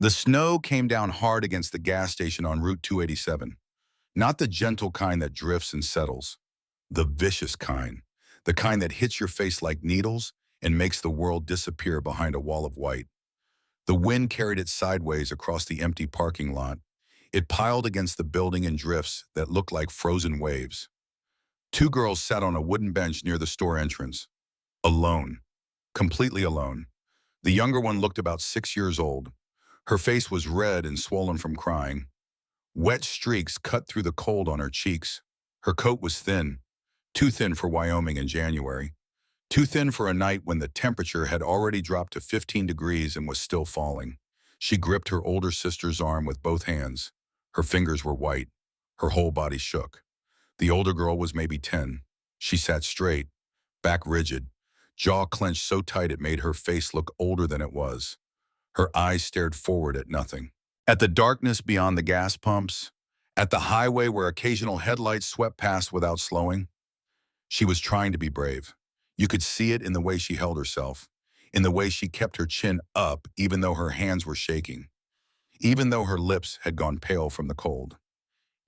The snow came down hard against the gas station on Route 287. Not the gentle kind that drifts and settles. The vicious kind. The kind that hits your face like needles and makes the world disappear behind a wall of white. The wind carried it sideways across the empty parking lot. It piled against the building in drifts that looked like frozen waves. Two girls sat on a wooden bench near the store entrance. Alone. Completely alone. The younger one looked about 6 years old. Her face was red and swollen from crying. Wet streaks cut through the cold on her cheeks. Her coat was thin, too thin for Wyoming in January, too thin for a night when the temperature had already dropped to 15 degrees and was still falling. She gripped her older sister's arm with both hands. Her fingers were white. Her whole body shook. The older girl was maybe 10. She sat straight, back rigid, jaw clenched so tight it made her face look older than it was. Her eyes stared forward at nothing. At the darkness beyond the gas pumps, at the highway where occasional headlights swept past without slowing, she was trying to be brave. You could see it in the way she held herself, in the way she kept her chin up even though her hands were shaking, even though her lips had gone pale from the cold.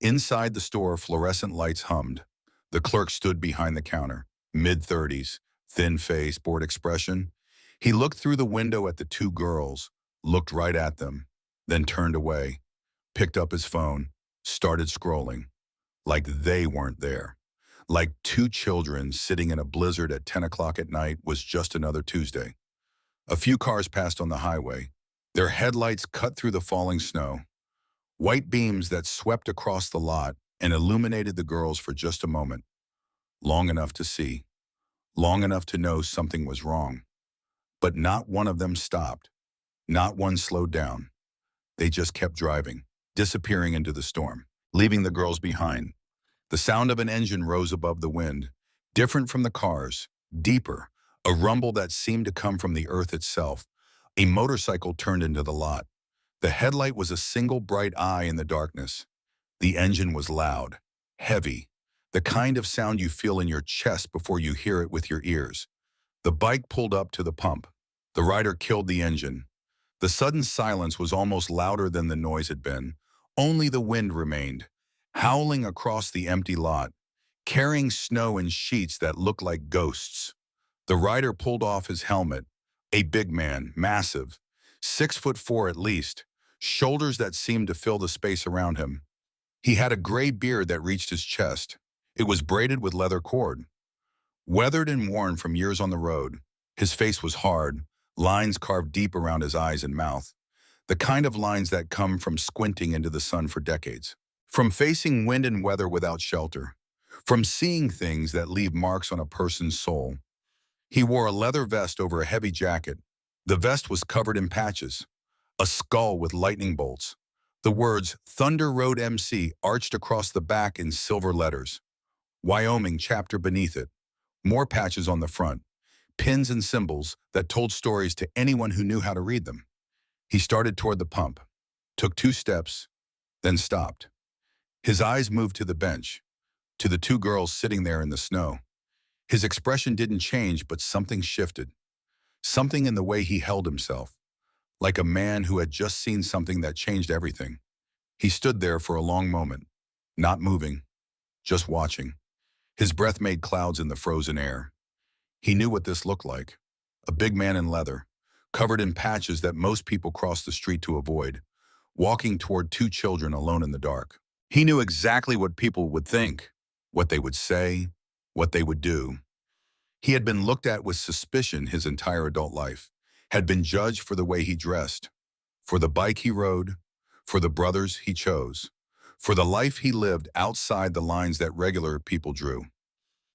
Inside the store, fluorescent lights hummed. The clerk stood behind the counter, mid-30s, thin face, bored expression. He looked through the window at the two girls, looked right at them, then turned away, picked up his phone, started scrolling, like they weren't there. Like two children sitting in a blizzard at 10 o'clock at night was just another Tuesday. A few cars passed on the highway. Their headlights cut through the falling snow. White beams that swept across the lot and illuminated the girls for just a moment. Long enough to see. Long enough to know something was wrong. But not one of them stopped. Not one slowed down. They just kept driving, disappearing into the storm, leaving the girls behind. The sound of an engine rose above the wind, different from the cars, deeper, a rumble that seemed to come from the earth itself. A motorcycle turned into the lot. The headlight was a single bright eye in the darkness. The engine was loud, heavy, the kind of sound you feel in your chest before you hear it with your ears. The bike pulled up to the pump. The rider killed the engine. The sudden silence was almost louder than the noise had been. Only the wind remained, howling across the empty lot, carrying snow in sheets that looked like ghosts. The rider pulled off his helmet, a big man, massive, 6'4" at least, shoulders that seemed to fill the space around him. He had a gray beard that reached his chest. It was braided with leather cord. Weathered and worn from years on the road, his face was hard, lines carved deep around his eyes and mouth, the kind of lines that come from squinting into the sun for decades. From facing wind and weather without shelter, from seeing things that leave marks on a person's soul. He wore a leather vest over a heavy jacket. The vest was covered in patches, a skull with lightning bolts. The words Thunder Road MC arched across the back in silver letters. Wyoming chapter beneath it. More patches on the front, pins and symbols that told stories to anyone who knew how to read them. He started toward the pump, took 2 steps, then stopped. His eyes moved to the bench, to the 2 girls sitting there in the snow. His expression didn't change, but something shifted. Something in the way he held himself, like a man who had just seen something that changed everything. He stood there for a long moment, not moving, just watching. His breath made clouds in the frozen air. He knew what this looked like. A big man in leather, covered in patches that most people crossed the street to avoid, walking toward 2 children alone in the dark. He knew exactly what people would think, what they would say, what they would do. He had been looked at with suspicion his entire adult life, had been judged for the way he dressed, for the bike he rode, for the brothers he chose, for the life he lived outside the lines that regular people drew.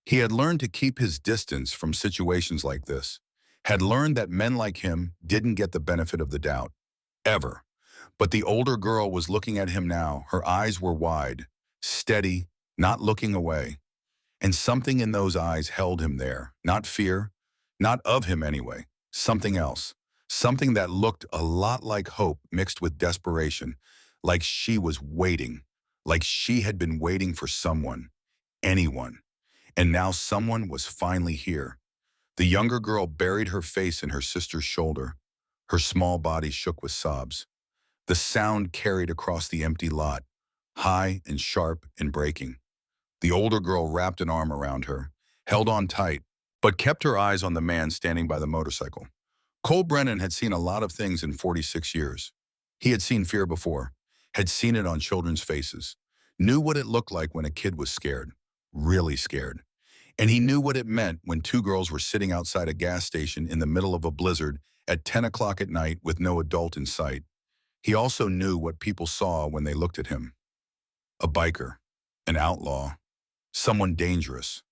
He had learned to keep his distance from situations like this, had learned that men like him didn't get the benefit of the doubt, ever. But the older girl was looking at him now. Her eyes were wide, steady, not looking away. And something in those eyes held him there. Not fear, not of him anyway. Something else. Something that looked a lot like hope mixed with desperation. Like she was waiting. Like she had been waiting for someone. Anyone. And now someone was finally here. The younger girl buried her face in her sister's shoulder. Her small body shook with sobs. The sound carried across the empty lot, high and sharp and breaking. The older girl wrapped an arm around her, held on tight, but kept her eyes on the man standing by the motorcycle. Cole Brennan had seen a lot of things in 46 years. He had seen fear before, had seen it on children's faces, knew what it looked like when a kid was scared, really scared. And he knew what it meant when two girls were sitting outside a gas station in the middle of a blizzard at 10 o'clock at night with no adult in sight. He also knew what people saw when they looked at him. A biker, an outlaw, someone dangerous,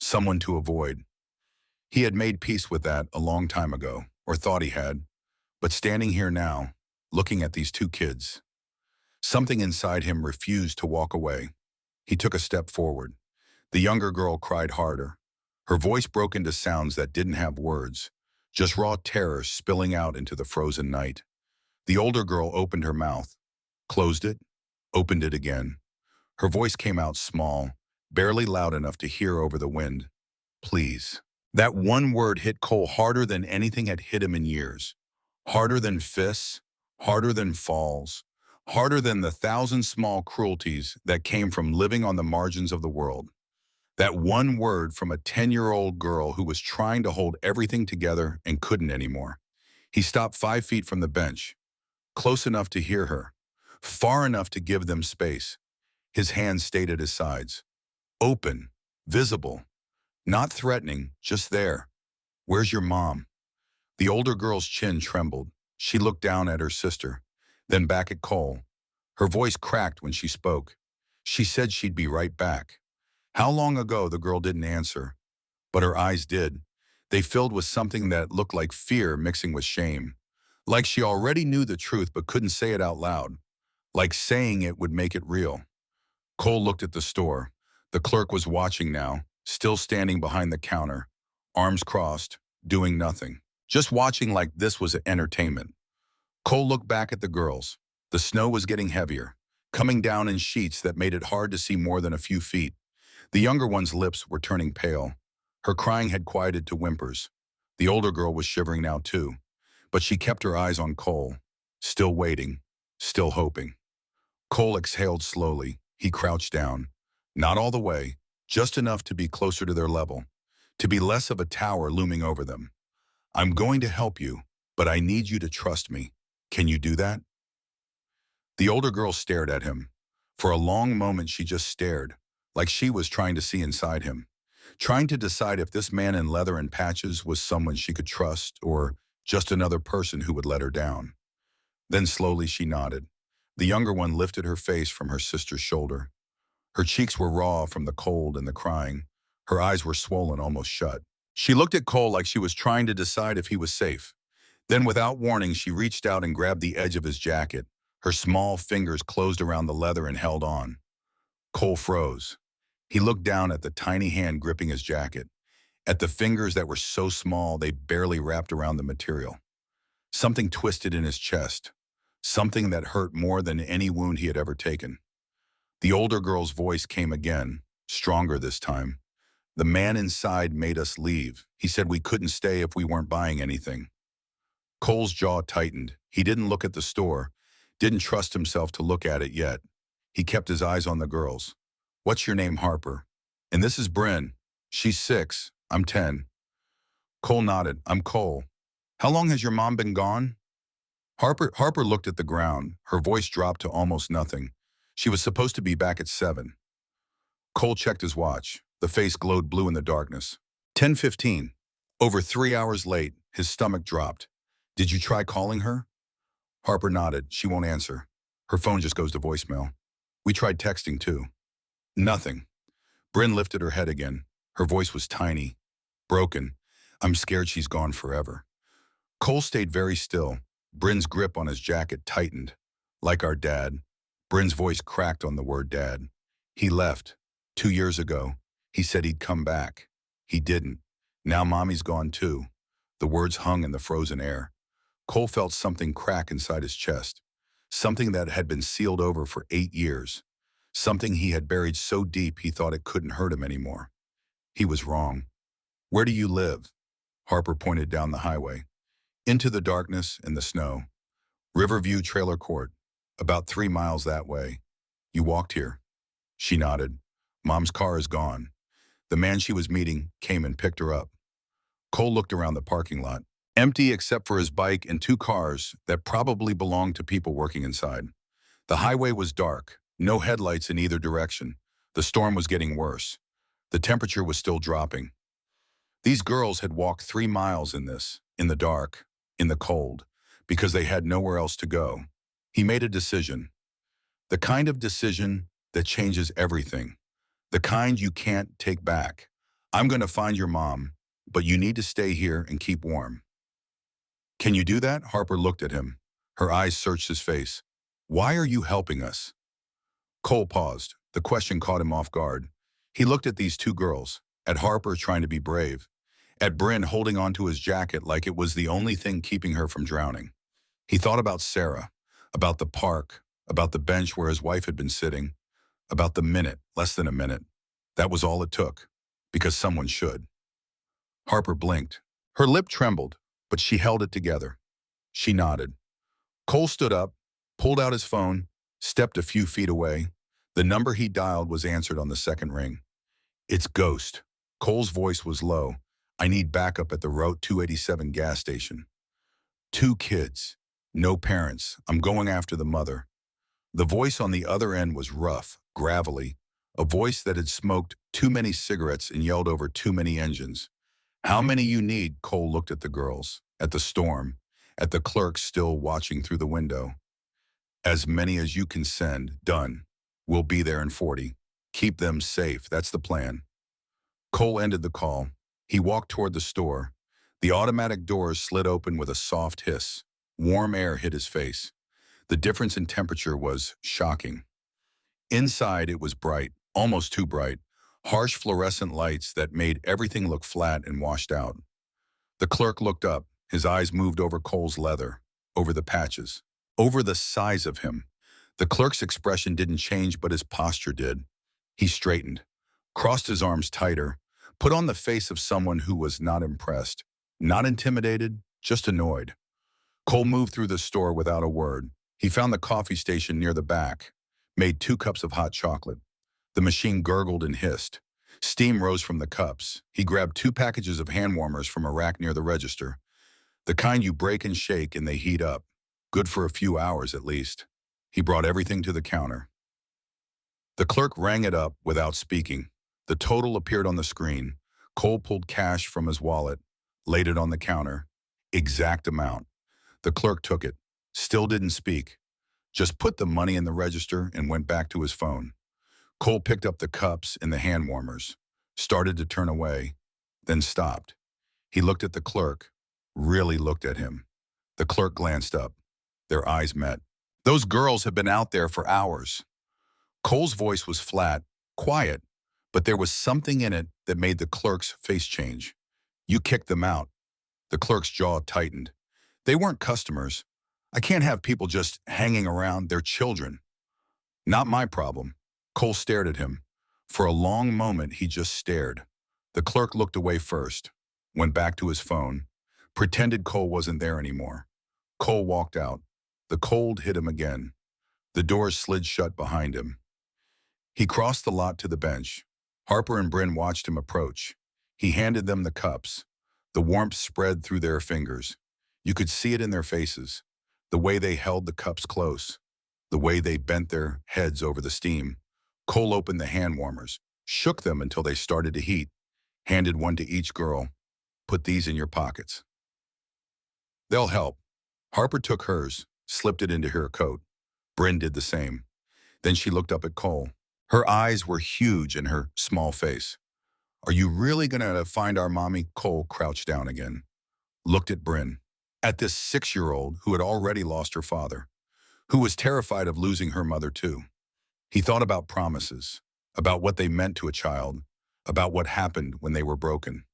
someone to avoid. He had made peace with that a long time ago, or thought he had, but standing here now, looking at these two kids, something inside him refused to walk away. He took a step forward. The younger girl cried harder. Her voice broke into sounds that didn't have words, just raw terror spilling out into the frozen night. The older girl opened her mouth, closed it, opened it again. Her voice came out small, barely loud enough to hear over the wind. Please. That one word hit Cole harder than anything had hit him in years. Harder than fists, harder than falls, harder than the thousand small cruelties that came from living on the margins of the world. That one word from a 10-year-old girl who was trying to hold everything together and couldn't anymore. He stopped 5 feet from the bench, close enough to hear her, far enough to give them space. His hands stayed at his sides. Open, visible, not threatening, just there. Where's your mom? The older girl's chin trembled. She looked down at her sister, then back at Cole. Her voice cracked when she spoke. She said she'd be right back. How long ago, the girl didn't answer, but her eyes did. They filled with something that looked like fear mixing with shame. Like she already knew the truth but couldn't say it out loud. Like saying it would make it real. Cole looked at the store. The clerk was watching now, still standing behind the counter, arms crossed, doing nothing. Just watching like this was entertainment. Cole looked back at the girls. The snow was getting heavier, coming down in sheets that made it hard to see more than a few feet. The younger one's lips were turning pale. Her crying had quieted to whimpers. The older girl was shivering now too, but she kept her eyes on Cole, still waiting, still hoping. Cole exhaled slowly. He crouched down. Not all the way, just enough to be closer to their level, to be less of a tower looming over them. I'm going to help you, but I need you to trust me. Can you do that? The older girl stared at him. For a long moment she just stared, like she was trying to see inside him, trying to decide if this man in leather and patches was someone she could trust or just another person who would let her down. Then slowly she nodded. The younger one lifted her face from her sister's shoulder. Her cheeks were raw from the cold and the crying. Her eyes were swollen, almost shut. She looked at Cole like she was trying to decide if he was safe. Then without warning, she reached out and grabbed the edge of his jacket. Her small fingers closed around the leather and held on. Cole froze. He looked down at the tiny hand gripping his jacket, at the fingers that were so small they barely wrapped around the material. Something twisted in his chest, something that hurt more than any wound he had ever taken. The older girl's voice came again, stronger this time. The man inside made us leave. He said we couldn't stay if we weren't buying anything. Cole's jaw tightened. He didn't look at the store, didn't trust himself to look at it yet. He kept his eyes on the girls. What's your name, Harper? And this is Bryn. She's 6. I'm 10. Cole nodded. I'm Cole. How long has your mom been gone? Harper looked at the ground. Her voice dropped to almost nothing. She was supposed to be back at 7. Cole checked his watch. The face glowed blue in the darkness. 10:15. Over 3 hours late, his stomach dropped. Did you try calling her? Harper nodded. She won't answer. Her phone just goes to voicemail. We tried texting too. Nothing. Bryn lifted her head again. Her voice was tiny, broken. I'm scared she's gone forever. Cole stayed very still. Bryn's grip on his jacket tightened. Like our dad. Bryn's voice cracked on the word dad. He left. 2 years ago. He said he'd come back. He didn't. Now Mommy's gone too. The words hung in the frozen air. Cole felt something crack inside his chest. Something that had been sealed over for 8 years. Something he had buried so deep he thought it couldn't hurt him anymore. He was wrong. Where do you live? Harper pointed down the highway. Into the darkness and the snow. Riverview Trailer Court. About 3 miles that way. You walked here. She nodded. Mom's car is gone. The man she was meeting came and picked her up. Cole looked around the parking lot, empty except for his bike and two cars that probably belonged to people working inside. The highway was dark, no headlights in either direction. The storm was getting worse. The temperature was still dropping. These girls had walked 3 miles in the dark, in the cold, because they had nowhere else to go. He made a decision. The kind of decision that changes everything. The kind you can't take back. I'm going to find your mom, but you need to stay here and keep warm. Can you do that? Harper looked at him. Her eyes searched his face. Why are you helping us? Cole paused. The question caught him off guard. He looked at these two girls, at Harper trying to be brave, at Bryn holding onto his jacket like it was the only thing keeping her from drowning. He thought about Sarah, about the park, about the bench where his wife had been sitting, about the minute, less than a minute. That was all it took, because someone should. Harper blinked. Her lip trembled, but she held it together. She nodded. Cole stood up, pulled out his phone, stepped a few feet away. The number he dialed was answered on the second ring. It's Ghost. Cole's voice was low. I need backup at the Route 287 gas station. 2 kids. No parents. I'm going after the mother. The voice on the other end was rough, gravelly, a voice that had smoked too many cigarettes and yelled over too many engines. How many you need? Cole looked at the girls, at the storm, at the clerk still watching through the window. As many as you can send. Done. We'll be there in 40. Keep them safe. That's the plan. Cole ended the call. He walked toward the store. The automatic doors slid open with a soft hiss. Warm air hit his face. The difference in temperature was shocking. Inside, it was bright, almost too bright. Harsh fluorescent lights that made everything look flat and washed out. The clerk looked up. His eyes moved over Cole's leather, over the patches, over the size of him. The clerk's expression didn't change, but his posture did. He straightened, crossed his arms tighter, put on the face of someone who was not impressed, not intimidated, just annoyed. Cole moved through the store without a word. He found the coffee station near the back, made 2 cups of hot chocolate. The machine gurgled and hissed. Steam rose from the cups. He grabbed 2 packages of hand warmers from a rack near the register. The kind you break and shake and they heat up. Good for a few hours at least. He brought everything to the counter. The clerk rang it up without speaking. The total appeared on the screen. Cole pulled cash from his wallet, laid it on the counter. Exact amount. The clerk took it. Still didn't speak. Just put the money in the register and went back to his phone. Cole picked up the cups and the hand warmers, started to turn away, then stopped. He looked at the clerk, really looked at him. The clerk glanced up. Their eyes met. Those girls have been out there for hours. Cole's voice was flat, quiet, but there was something in it that made the clerk's face change. You kicked them out. The clerk's jaw tightened. They weren't customers. I can't have people just hanging around. They're children. Not my problem. Cole stared at him. For a long moment, he just stared. The clerk looked away first, went back to his phone, pretended Cole wasn't there anymore. Cole walked out. The cold hit him again. The doors slid shut behind him. He crossed the lot to the bench. Harper and Bryn watched him approach. He handed them the cups. The warmth spread through their fingers. You could see it in their faces. The way they held the cups close. The way they bent their heads over the steam. Cole opened the hand warmers, shook them until they started to heat, handed one to each girl. Put these in your pockets. They'll help. Harper took hers, slipped it into her coat. Bryn did the same. Then she looked up at Cole. Her eyes were huge in her small face. Are you really gonna find our mommy? Cole crouched down again. Looked at Bryn. At this 6-year-old who had already lost her father, who was terrified of losing her mother too. He thought about promises, about what they meant to a child, about what happened when they were broken.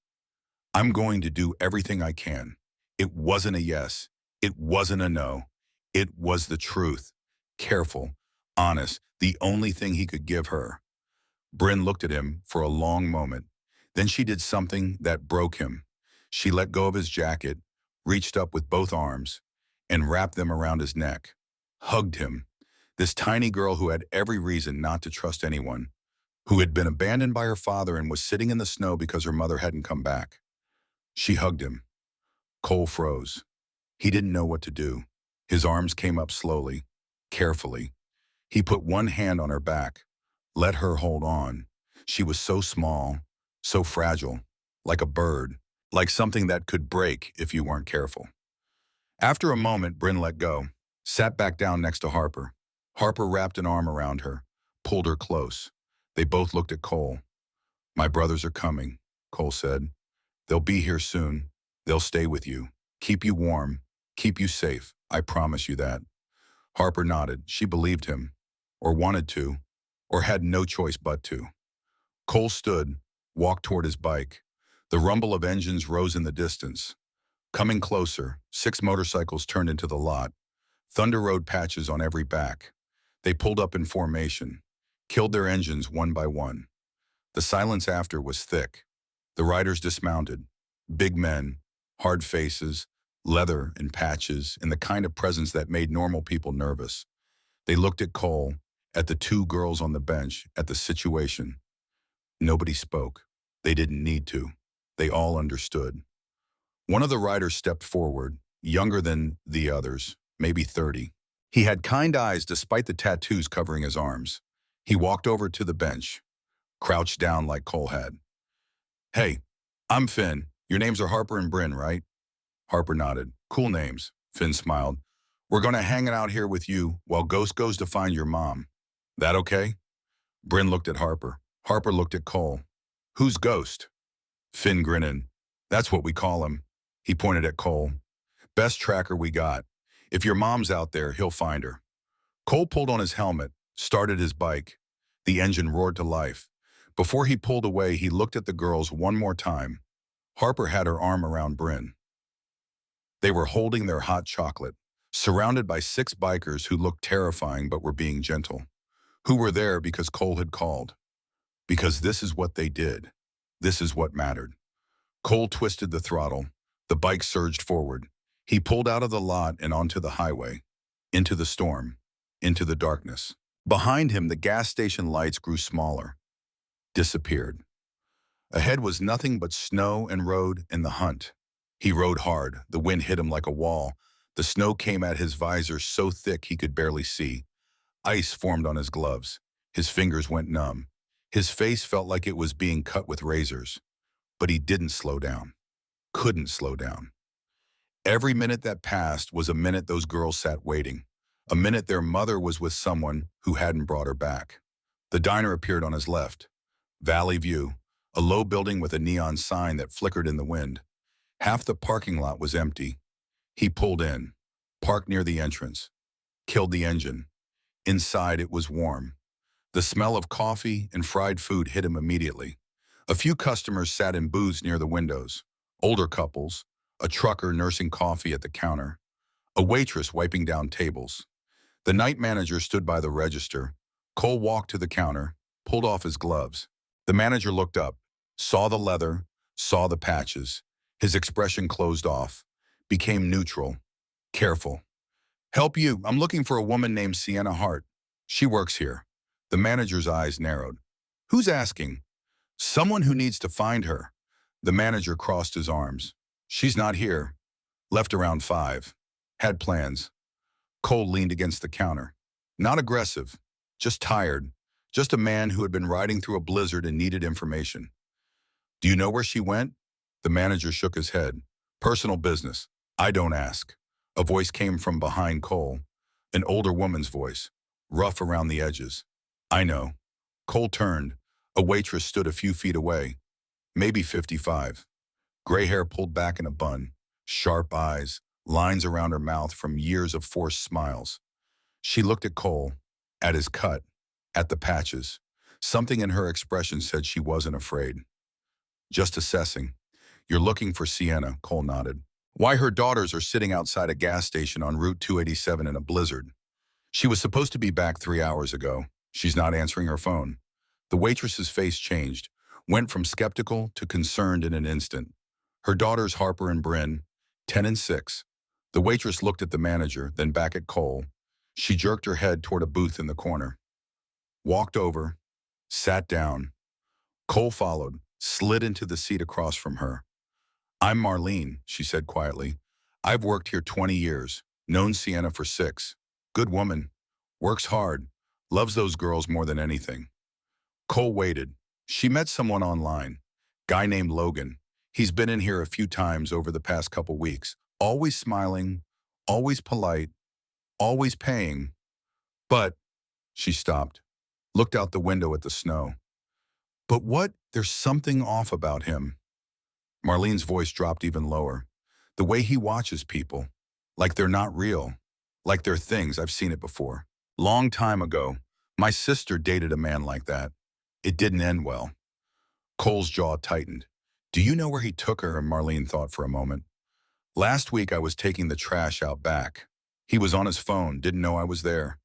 I'm going to do everything I can. It wasn't a yes. It wasn't a no. It was the truth. Careful, honest, the only thing he could give her. Bryn looked at him for a long moment. Then she did something that broke him. She let go of his jacket, reached up with both arms, and wrapped them around his neck, hugged him, This tiny girl who had every reason not to trust anyone, who had been abandoned by her father and was sitting in the snow because her mother hadn't come back. She hugged him. Cole froze. He didn't know what to do. His arms came up slowly, carefully. He put one hand on her back, let her hold on. She was so small, so fragile, like a bird, like something that could break if you weren't careful. After a moment, Bryn let go, sat back down next to Harper. Harper wrapped an arm around her, pulled her close. They both looked at Cole. "My brothers are coming," Cole said. "They'll be here soon. They'll stay with you, keep you warm, keep you safe. I promise you that." Harper nodded. She believed him, or wanted to, or had no choice but to. Cole stood, walked toward his bike. The rumble of engines rose in the distance. Coming closer, 6 motorcycles turned into the lot. Thunder Road patches on every back. They pulled up in formation, killed their engines one by one. The silence after was thick. The riders dismounted. Big men, hard faces, leather and patches, and the kind of presence that made normal people nervous. They looked at Cole, at the 2 girls on the bench, at the situation. Nobody spoke. They didn't need to. They all understood. One of the riders stepped forward, younger than the others, maybe 30. He had kind eyes despite the tattoos covering his arms. He walked over to the bench, crouched down like Cole had. "Hey, I'm Finn. Your names are Harper and Bryn, right?" Harper nodded. "Cool names," Finn smiled. "We're going to hang out here with you while Ghost goes to find your mom. That okay?" Bryn looked at Harper. Harper looked at Cole. "Who's Ghost?" Finn grinning. "That's what we call him." He pointed at Cole. "Best tracker we got. If your mom's out there, he'll find her." Cole pulled on his helmet, started his bike. The engine roared to life. Before he pulled away, he looked at the girls one more time. Harper had her arm around Bryn. They were holding their hot chocolate, surrounded by 6 bikers who looked terrifying but were being gentle, who were there because Cole had called. Because this is what they did. This is what mattered. Cole twisted the throttle. The bike surged forward. He pulled out of the lot and onto the highway, into the storm, into the darkness. Behind him, the gas station lights grew smaller, disappeared. Ahead was nothing but snow and road and the hunt. He rode hard. The wind hit him like a wall. The snow came at his visor so thick he could barely see. Ice formed on his gloves. His fingers went numb. His face felt like it was being cut with razors. But he didn't slow down. Couldn't slow down. Every minute that passed was a minute those girls sat waiting. A minute their mother was with someone who hadn't brought her back. The diner appeared on his left. Valley View, a low building with a neon sign that flickered in the wind. Half the parking lot was empty. He pulled in, parked near the entrance, killed the engine. Inside it was warm. The smell of coffee and fried food hit him immediately. A few customers sat in booths near the windows. Older couples, a trucker nursing coffee at the counter, a waitress wiping down tables. The night manager stood by the register. Cole walked to the counter, pulled off his gloves. The manager looked up, saw the leather, saw the patches. His expression closed off, became neutral, careful. "Help you. I'm looking for a woman named Sienna Hart. She works here." The manager's eyes narrowed. "Who's asking?" "Someone who needs to find her." The manager crossed his arms. "She's not here. Left around 5. Had plans." Cole leaned against the counter. Not aggressive, just tired. Just a man who had been riding through a blizzard and needed information. "Do you know where she went?" The manager shook his head. "Personal business. I don't ask." A voice came from behind Cole. An older woman's voice, rough around the edges. "I know." Cole turned. A waitress stood a few feet away, maybe 55. Gray hair pulled back in a bun, sharp eyes, lines around her mouth from years of forced smiles. She looked at Cole, at his cut, at the patches. Something in her expression said she wasn't afraid. "Just assessing." "You're looking for Sienna," Cole nodded. "Why, her daughters are sitting outside a gas station on Route 287 in a blizzard. She was supposed to be back 3 hours ago. She's not answering her phone." The waitress's face changed, went from skeptical to concerned in an instant. Her daughters Harper and Bryn, 10 and 6. The waitress looked at the manager, then back at Cole. She jerked her head toward a booth in the corner, walked over, sat down. Cole followed, slid into the seat across from her. "I'm Marlene," she said quietly. "I've worked here 20 years, known Sienna for 6. Good woman, works hard, loves those girls more than anything." Cole waited. She met someone online, guy named Logan. He's been in here a few times over the past couple weeks, always smiling, always polite, always paying. But, she stopped, looked out the window at the snow. "But what? There's something off about him." Marlene's voice dropped even lower. "The way he watches people, like they're not real, like they're things. I've seen it before. Long time ago, my sister dated a man like that. It didn't end well." Cole's jaw tightened. "Do you know where he took her?" Marlene thought for a moment. "Last week I was taking the trash out back. He was on his phone, didn't know I was there.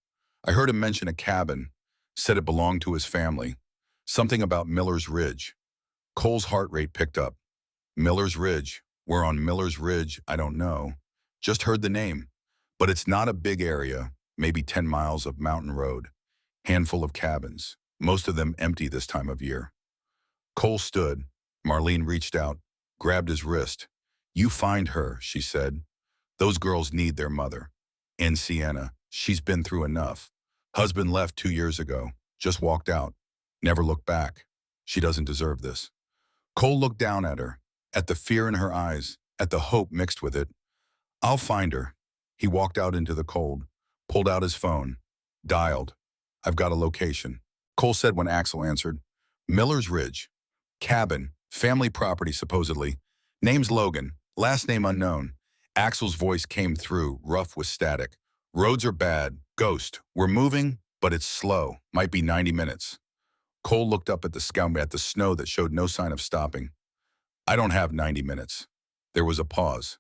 I heard him mention a cabin, said it belonged to his family. Something about Miller's Ridge." Cole's heart rate picked up. "Miller's Ridge. We're on Miller's Ridge, I don't know. Just heard the name. But it's not a big area, maybe 10 miles of mountain road. Handful of cabins, most of them empty this time of year." Cole stood. Marlene reached out, grabbed his wrist. "You find her," she said. "Those girls need their mother. And Sienna, she's been through enough. Husband left 2 years ago, just walked out. Never looked back. She doesn't deserve this." Cole looked down at her, at the fear in her eyes, at the hope mixed with it. "I'll find her." He walked out into the cold, pulled out his phone, dialed. "I've got a location." Cole said when Axel answered. "Miller's Ridge. Cabin, family property supposedly. Name's Logan, last name unknown." Axel's voice came through, rough with static. "Roads are bad. Ghost. We're moving, but it's slow. Might be 90 minutes. Cole looked up at the sky, at the snow that showed no sign of stopping. "I don't have 90 minutes. There was a pause.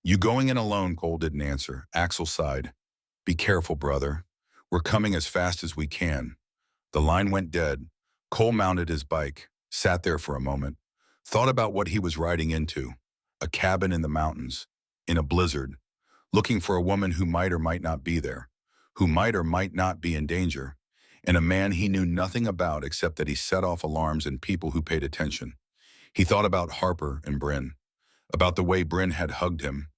"You going in alone?" Cole didn't answer. Axel sighed. "Be careful, brother. We're coming as fast as we can." The line went dead. Cole mounted his bike, sat there for a moment, thought about what he was riding into. A cabin in the mountains, in a blizzard, looking for a woman who might or might not be there, who might or might not be in danger, and a man he knew nothing about except that he set off alarms in people who paid attention. He thought about Harper and Bryn, about the way Bryn had hugged him,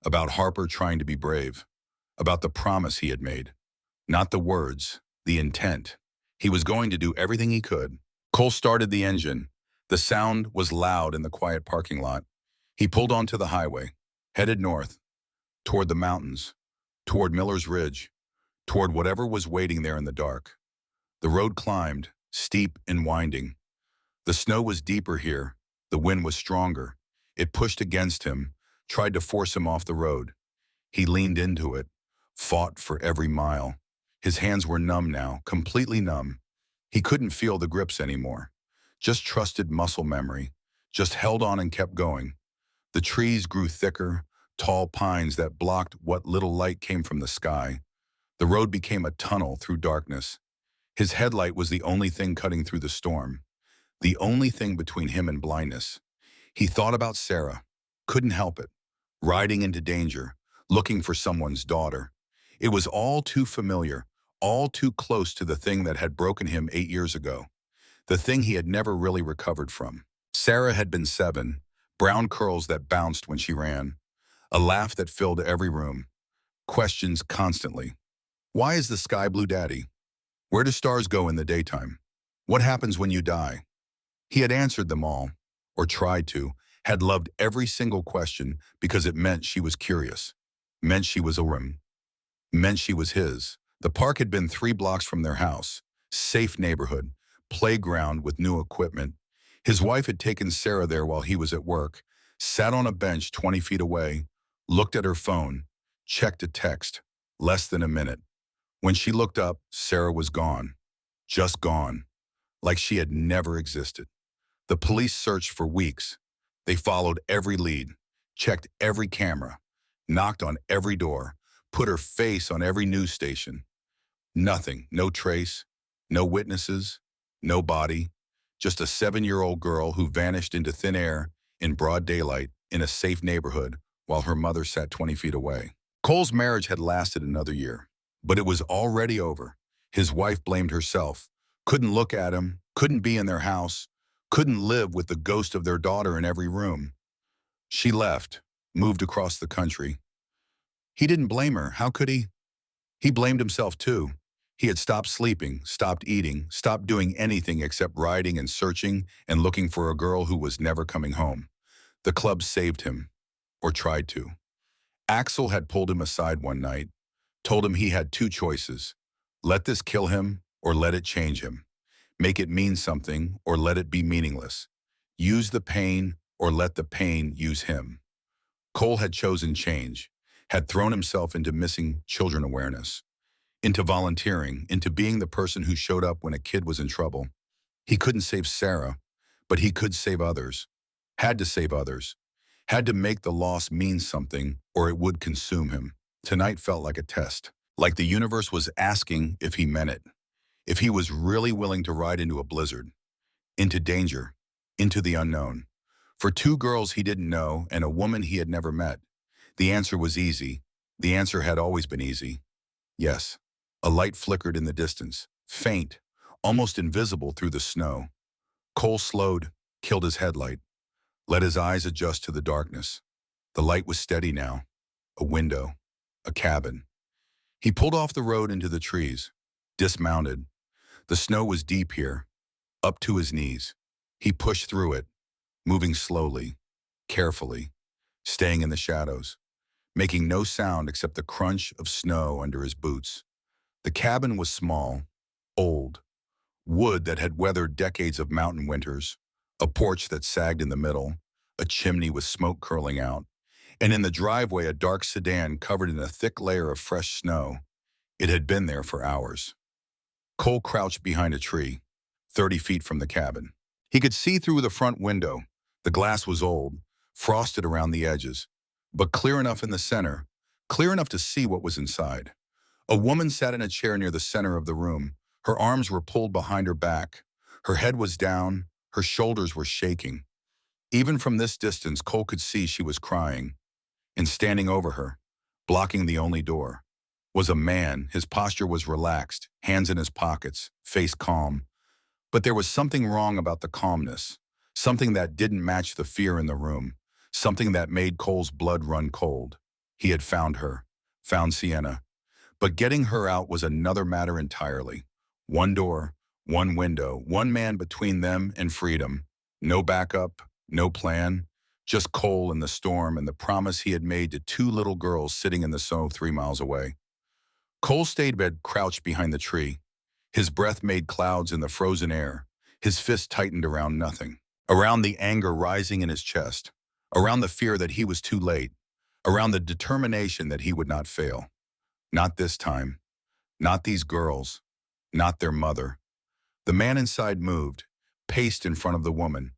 about Harper trying to be brave, about the promise he had made. Not the words, the intent. He was going to do everything he could. Cole started the engine. The sound was loud in the quiet parking lot. He pulled onto the highway, headed north, toward the mountains, toward Miller's Ridge, toward whatever was waiting there in the dark. The road climbed, steep and winding. The snow was deeper here. The wind was stronger. It pushed against him, tried to force him off the road. He leaned into it, fought for every mile. His hands were numb now, completely numb. He couldn't feel the grips anymore. Just trusted muscle memory, just held on and kept going. The trees grew thicker, tall pines that blocked what little light came from the sky. The road became a tunnel through darkness. His headlight was the only thing cutting through the storm, the only thing between him and blindness. He thought about Sarah, couldn't help it, riding into danger, looking for someone's daughter. It was all too familiar, all too close to the thing that had broken him 8 years ago, the thing he had never really recovered from. Sarah had been 7, brown curls that bounced when she ran, a laugh that filled every room, questions constantly. Why is the sky blue, Daddy? Where do stars go in the daytime? What happens when you die? He had answered them all, or tried to, had loved every single question because it meant she was curious, meant she was a room, meant she was his. The park had been 3 blocks from their house, safe neighborhood, playground with new equipment. His wife had taken Sarah there while he was at work, sat on a bench 20 feet away, looked at her phone, checked a text, less than a minute. When she looked up, Sarah was gone, just gone, like she had never existed. The police searched for weeks. They followed every lead, checked every camera, knocked on every door, put her face on every news station. Nothing, no trace, no witnesses, no body, just a 7-year-old girl who vanished into thin air in broad daylight in a safe neighborhood while her mother sat 20 feet away. Cole's marriage had lasted another year. But it was already over. His wife blamed herself, couldn't look at him, couldn't be in their house, couldn't live with the ghost of their daughter in every room. She left, moved across the country. He didn't blame her. How could he? He blamed himself too. He had stopped sleeping, stopped eating, stopped doing anything except riding and searching and looking for a girl who was never coming home. The club saved him, or tried to. Axel had pulled him aside one night, told him he had two choices. Let this kill him or let it change him. Make it mean something or let it be meaningless. Use the pain or let the pain use him. Cole had chosen change, had thrown himself into missing children awareness, into volunteering, into being the person who showed up when a kid was in trouble. He couldn't save Sarah, but he could save others. Had to save others. Had to make the loss mean something or it would consume him. Tonight felt like a test, like the universe was asking if he meant it, if he was really willing to ride into a blizzard, into danger, into the unknown. For two girls he didn't know and a woman he had never met. The answer was easy. The answer had always been easy. Yes. A light flickered in the distance, faint, almost invisible through the snow. Cole slowed, killed his headlight, let his eyes adjust to the darkness. The light was steady now. A window, a cabin. He pulled off the road into the trees, dismounted. The snow was deep here, up to his knees. He pushed through it, moving slowly, carefully, staying in the shadows, making no sound except the crunch of snow under his boots. The cabin was small, old, wood that had weathered decades of mountain winters, a porch that sagged in the middle, a chimney with smoke curling out, and in the driveway a dark sedan covered in a thick layer of fresh snow. It had been there for hours. Cole crouched behind a tree, 30 feet from the cabin. He could see through the front window. The glass was old, frosted around the edges, but clear enough in the center, clear enough to see what was inside. A woman sat in a chair near the center of the room. Her arms were pulled behind her back. Her head was down. Her shoulders were shaking. Even from this distance, Cole could see she was crying. And standing over her, blocking the only door, was a man. His posture was relaxed, hands in his pockets, face calm. But there was something wrong about the calmness, something that didn't match the fear in the room, something that made Cole's blood run cold. He had found her, found Sienna. But getting her out was another matter entirely. One door, one window, one man between them and freedom. No backup, no plan, just Cole and the storm and the promise he had made to two little girls sitting in the snow 3 miles away. Cole stayed crouched behind the tree. His breath made clouds in the frozen air. His fist tightened around nothing, around the anger rising in his chest, around the fear that he was too late, around the determination that he would not fail. Not this time. Not these girls. Not their mother. The man inside moved, paced in front of the woman,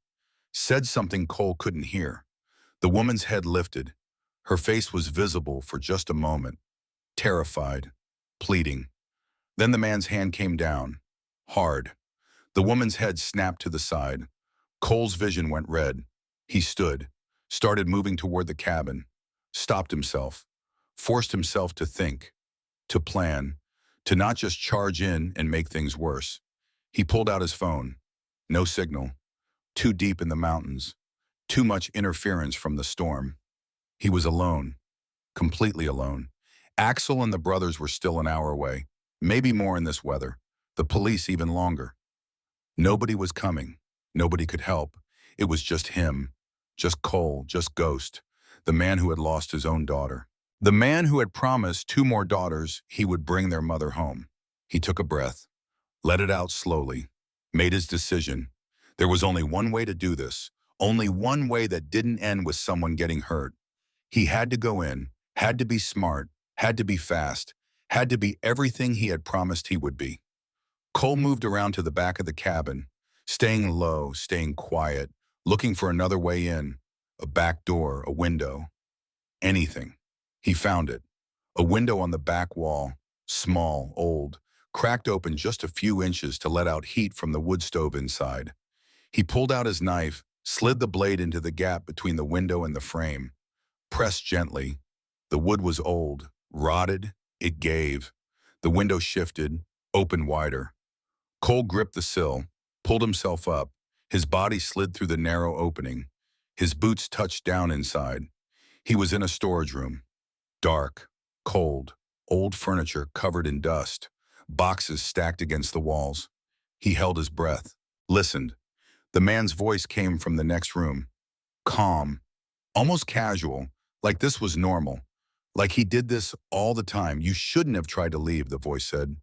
said something Cole couldn't hear. The woman's head lifted. Her face was visible for just a moment, terrified, pleading. Then the man's hand came down, hard. The woman's head snapped to the side. Cole's vision went red. He stood, started moving toward the cabin, stopped himself, forced himself to think, to plan, to not just charge in and make things worse. He pulled out his phone. No signal. Too deep in the mountains. Too much interference from the storm. He was alone. Completely alone. Axel and the brothers were still an hour away. Maybe more in this weather. The police even longer. Nobody was coming. Nobody could help. It was just him. Just Cole. Just Ghost. The man who had lost his own daughter. The man who had promised 2 more daughters he would bring their mother home. He took a breath, let it out slowly, made his decision. There was only one way to do this, only one way that didn't end with someone getting hurt. He had to go in, had to be smart, had to be fast, had to be everything he had promised he would be. Cole moved around to the back of the cabin, staying low, staying quiet, looking for another way in, a back door, a window, anything. He found it. A window on the back wall, small, old, cracked open just a few inches to let out heat from the wood stove inside. He pulled out his knife, slid the blade into the gap between the window and the frame, pressed gently. The wood was old, rotted, it gave. The window shifted, opened wider. Cole gripped the sill, pulled himself up. His body slid through the narrow opening. His boots touched down inside. He was in a storage room. Dark, cold, old furniture covered in dust, boxes stacked against the walls. He held his breath, listened. The man's voice came from the next room, calm, almost casual, like this was normal. Like he did this all the time. You shouldn't have tried to leave, the voice said.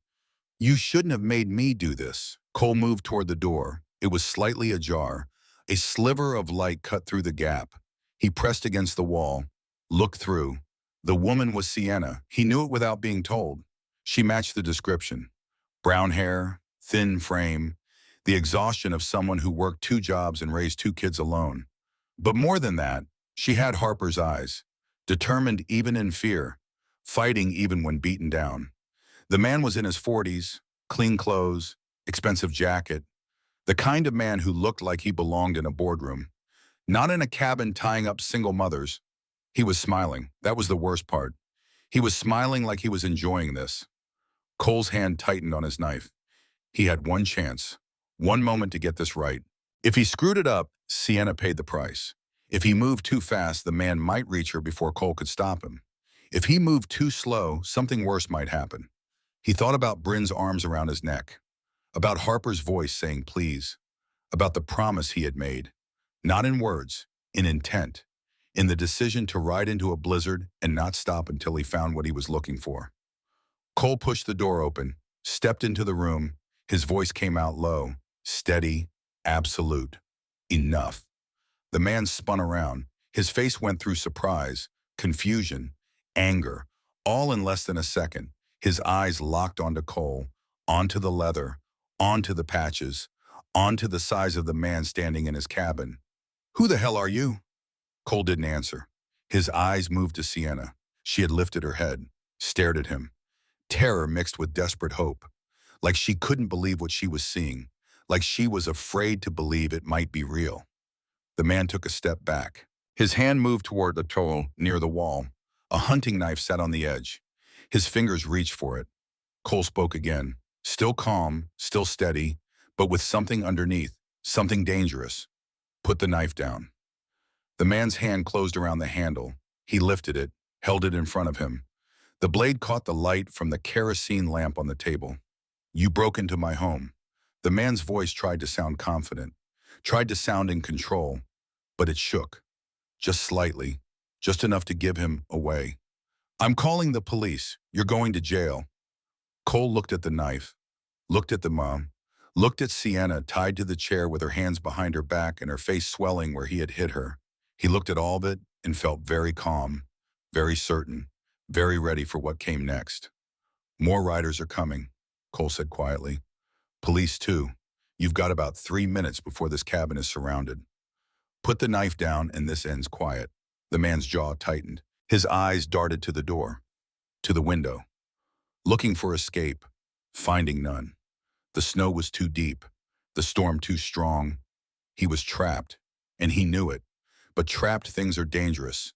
You shouldn't have made me do this. Cole moved toward the door. It was slightly ajar. A sliver of light cut through the gap. He pressed against the wall, looked through. The woman was Sienna. He knew it without being told. She matched the description. Brown hair, thin frame, the exhaustion of someone who worked 2 jobs and raised 2 kids alone. But more than that, she had Harper's eyes, determined even in fear, fighting even when beaten down. The man was in his 40s, clean clothes, expensive jacket, the kind of man who looked like he belonged in a boardroom, not in a cabin tying up single mothers. He was smiling. That was the worst part. He was smiling like he was enjoying this. Cole's hand tightened on his knife. He had one chance, one moment to get this right. If he screwed it up, Sienna paid the price. If he moved too fast, the man might reach her before Cole could stop him. If he moved too slow, something worse might happen. He thought about Bryn's arms around his neck, about Harper's voice saying please, about the promise he had made, not in words, in intent, in the decision to ride into a blizzard and not stop until he found what he was looking for. Cole pushed the door open, stepped into the room. His voice came out low, steady, absolute. Enough. The man spun around. His face went through surprise, confusion, anger, all in less than a second. His eyes locked onto Cole, onto the leather, onto the patches, onto the size of the man standing in his cabin. Who the hell are you? Cole didn't answer. His eyes moved to Sienna. She had lifted her head, stared at him. Terror mixed with desperate hope. Like she couldn't believe what she was seeing. Like she was afraid to believe it might be real. The man took a step back. His hand moved toward the tool near the wall. A hunting knife sat on the edge. His fingers reached for it. Cole spoke again, still calm, still steady, but with something underneath, something dangerous. Put the knife down. The man's hand closed around the handle. He lifted it, held it in front of him. The blade caught the light from the kerosene lamp on the table. You broke into my home. The man's voice tried to sound confident, tried to sound in control, but it shook. Just slightly, just enough to give him away. I'm calling the police. You're going to jail. Cole looked at the knife, looked at the mom, looked at Sienna tied to the chair with her hands behind her back and her face swelling where he had hit her. He looked at all of it and felt very calm, very certain, very ready for what came next. More riders are coming, Cole said quietly. Police too. You've got about 3 minutes before this cabin is surrounded. Put the knife down and this ends quiet. The man's jaw tightened. His eyes darted to the door, to the window, looking for escape, finding none. The snow was too deep, the storm too strong. He was trapped, and he knew it. But trapped things are dangerous.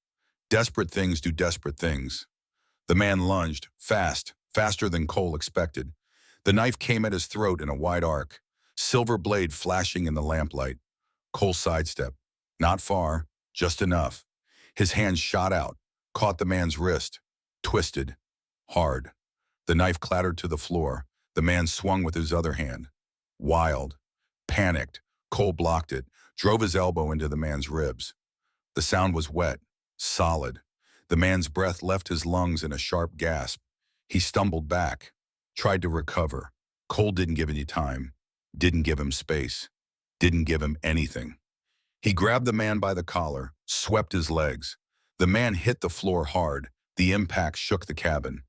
Desperate things do desperate things. The man lunged, fast, faster than Cole expected. The knife came at his throat in a wide arc, silver blade flashing in the lamplight. Cole sidestepped. Not far, just enough. His hand shot out, caught the man's wrist, twisted, hard. The knife clattered to the floor. The man swung with his other hand. Wild, panicked, Cole blocked it, drove his elbow into the man's ribs. The sound was wet, solid. The man's breath left his lungs in a sharp gasp. He stumbled back, tried to recover. Cole didn't give any time, didn't give him space, didn't give him anything. He grabbed the man by the collar, swept his legs. The man hit the floor hard. The impact shook the cabin.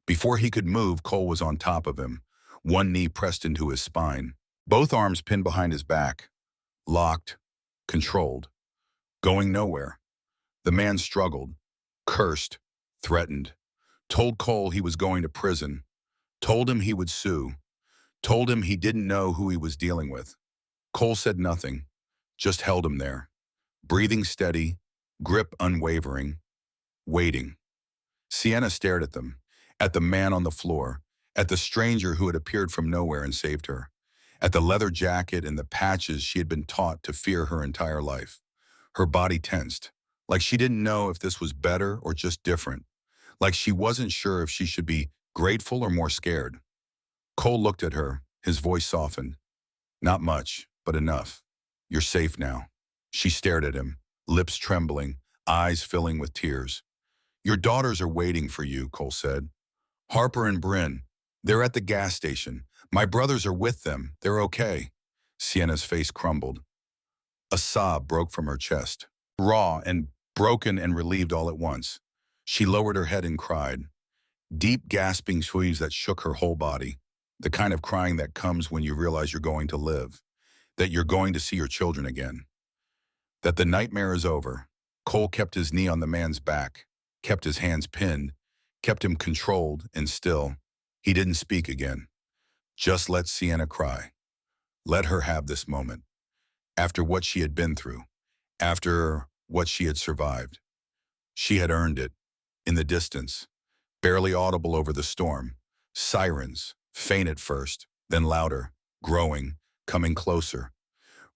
Before he could move, Cole was on top of him, one knee pressed into his spine, both arms pinned behind his back, locked, controlled, going nowhere. The man struggled, cursed, threatened, told Cole he was going to prison, told him he would sue, told him he didn't know who he was dealing with. Cole said nothing, just held him there, breathing steady, grip unwavering, waiting. Sienna stared at them, at the man on the floor, at the stranger who had appeared from nowhere and saved her, at the leather jacket and the patches she had been taught to fear her entire life. Her body tensed, like she didn't know if this was better or just different, like she wasn't sure if she should be grateful or more scared. Cole looked at her, his voice softened. Not much, but enough. You're safe now. She stared at him, lips trembling, eyes filling with tears. Your daughters are waiting for you, Cole said. Harper and Bryn. They're at the gas station. My brothers are with them. They're okay. Sienna's face crumbled. A sob broke from her chest, raw and broken and relieved all at once. She lowered her head and cried. Deep gasping squeeze that shook her whole body. The kind of crying that comes when you realize you're going to live, that you're going to see your children again, that the nightmare is over. Cole kept his knee on the man's back, kept his hands pinned, kept him controlled and still. He didn't speak again. Just let Sienna cry. Let her have this moment. After what she had been through, after what she had survived. She had earned it. In the distance, barely audible over the storm, sirens, faint at first, then louder, growing, coming closer.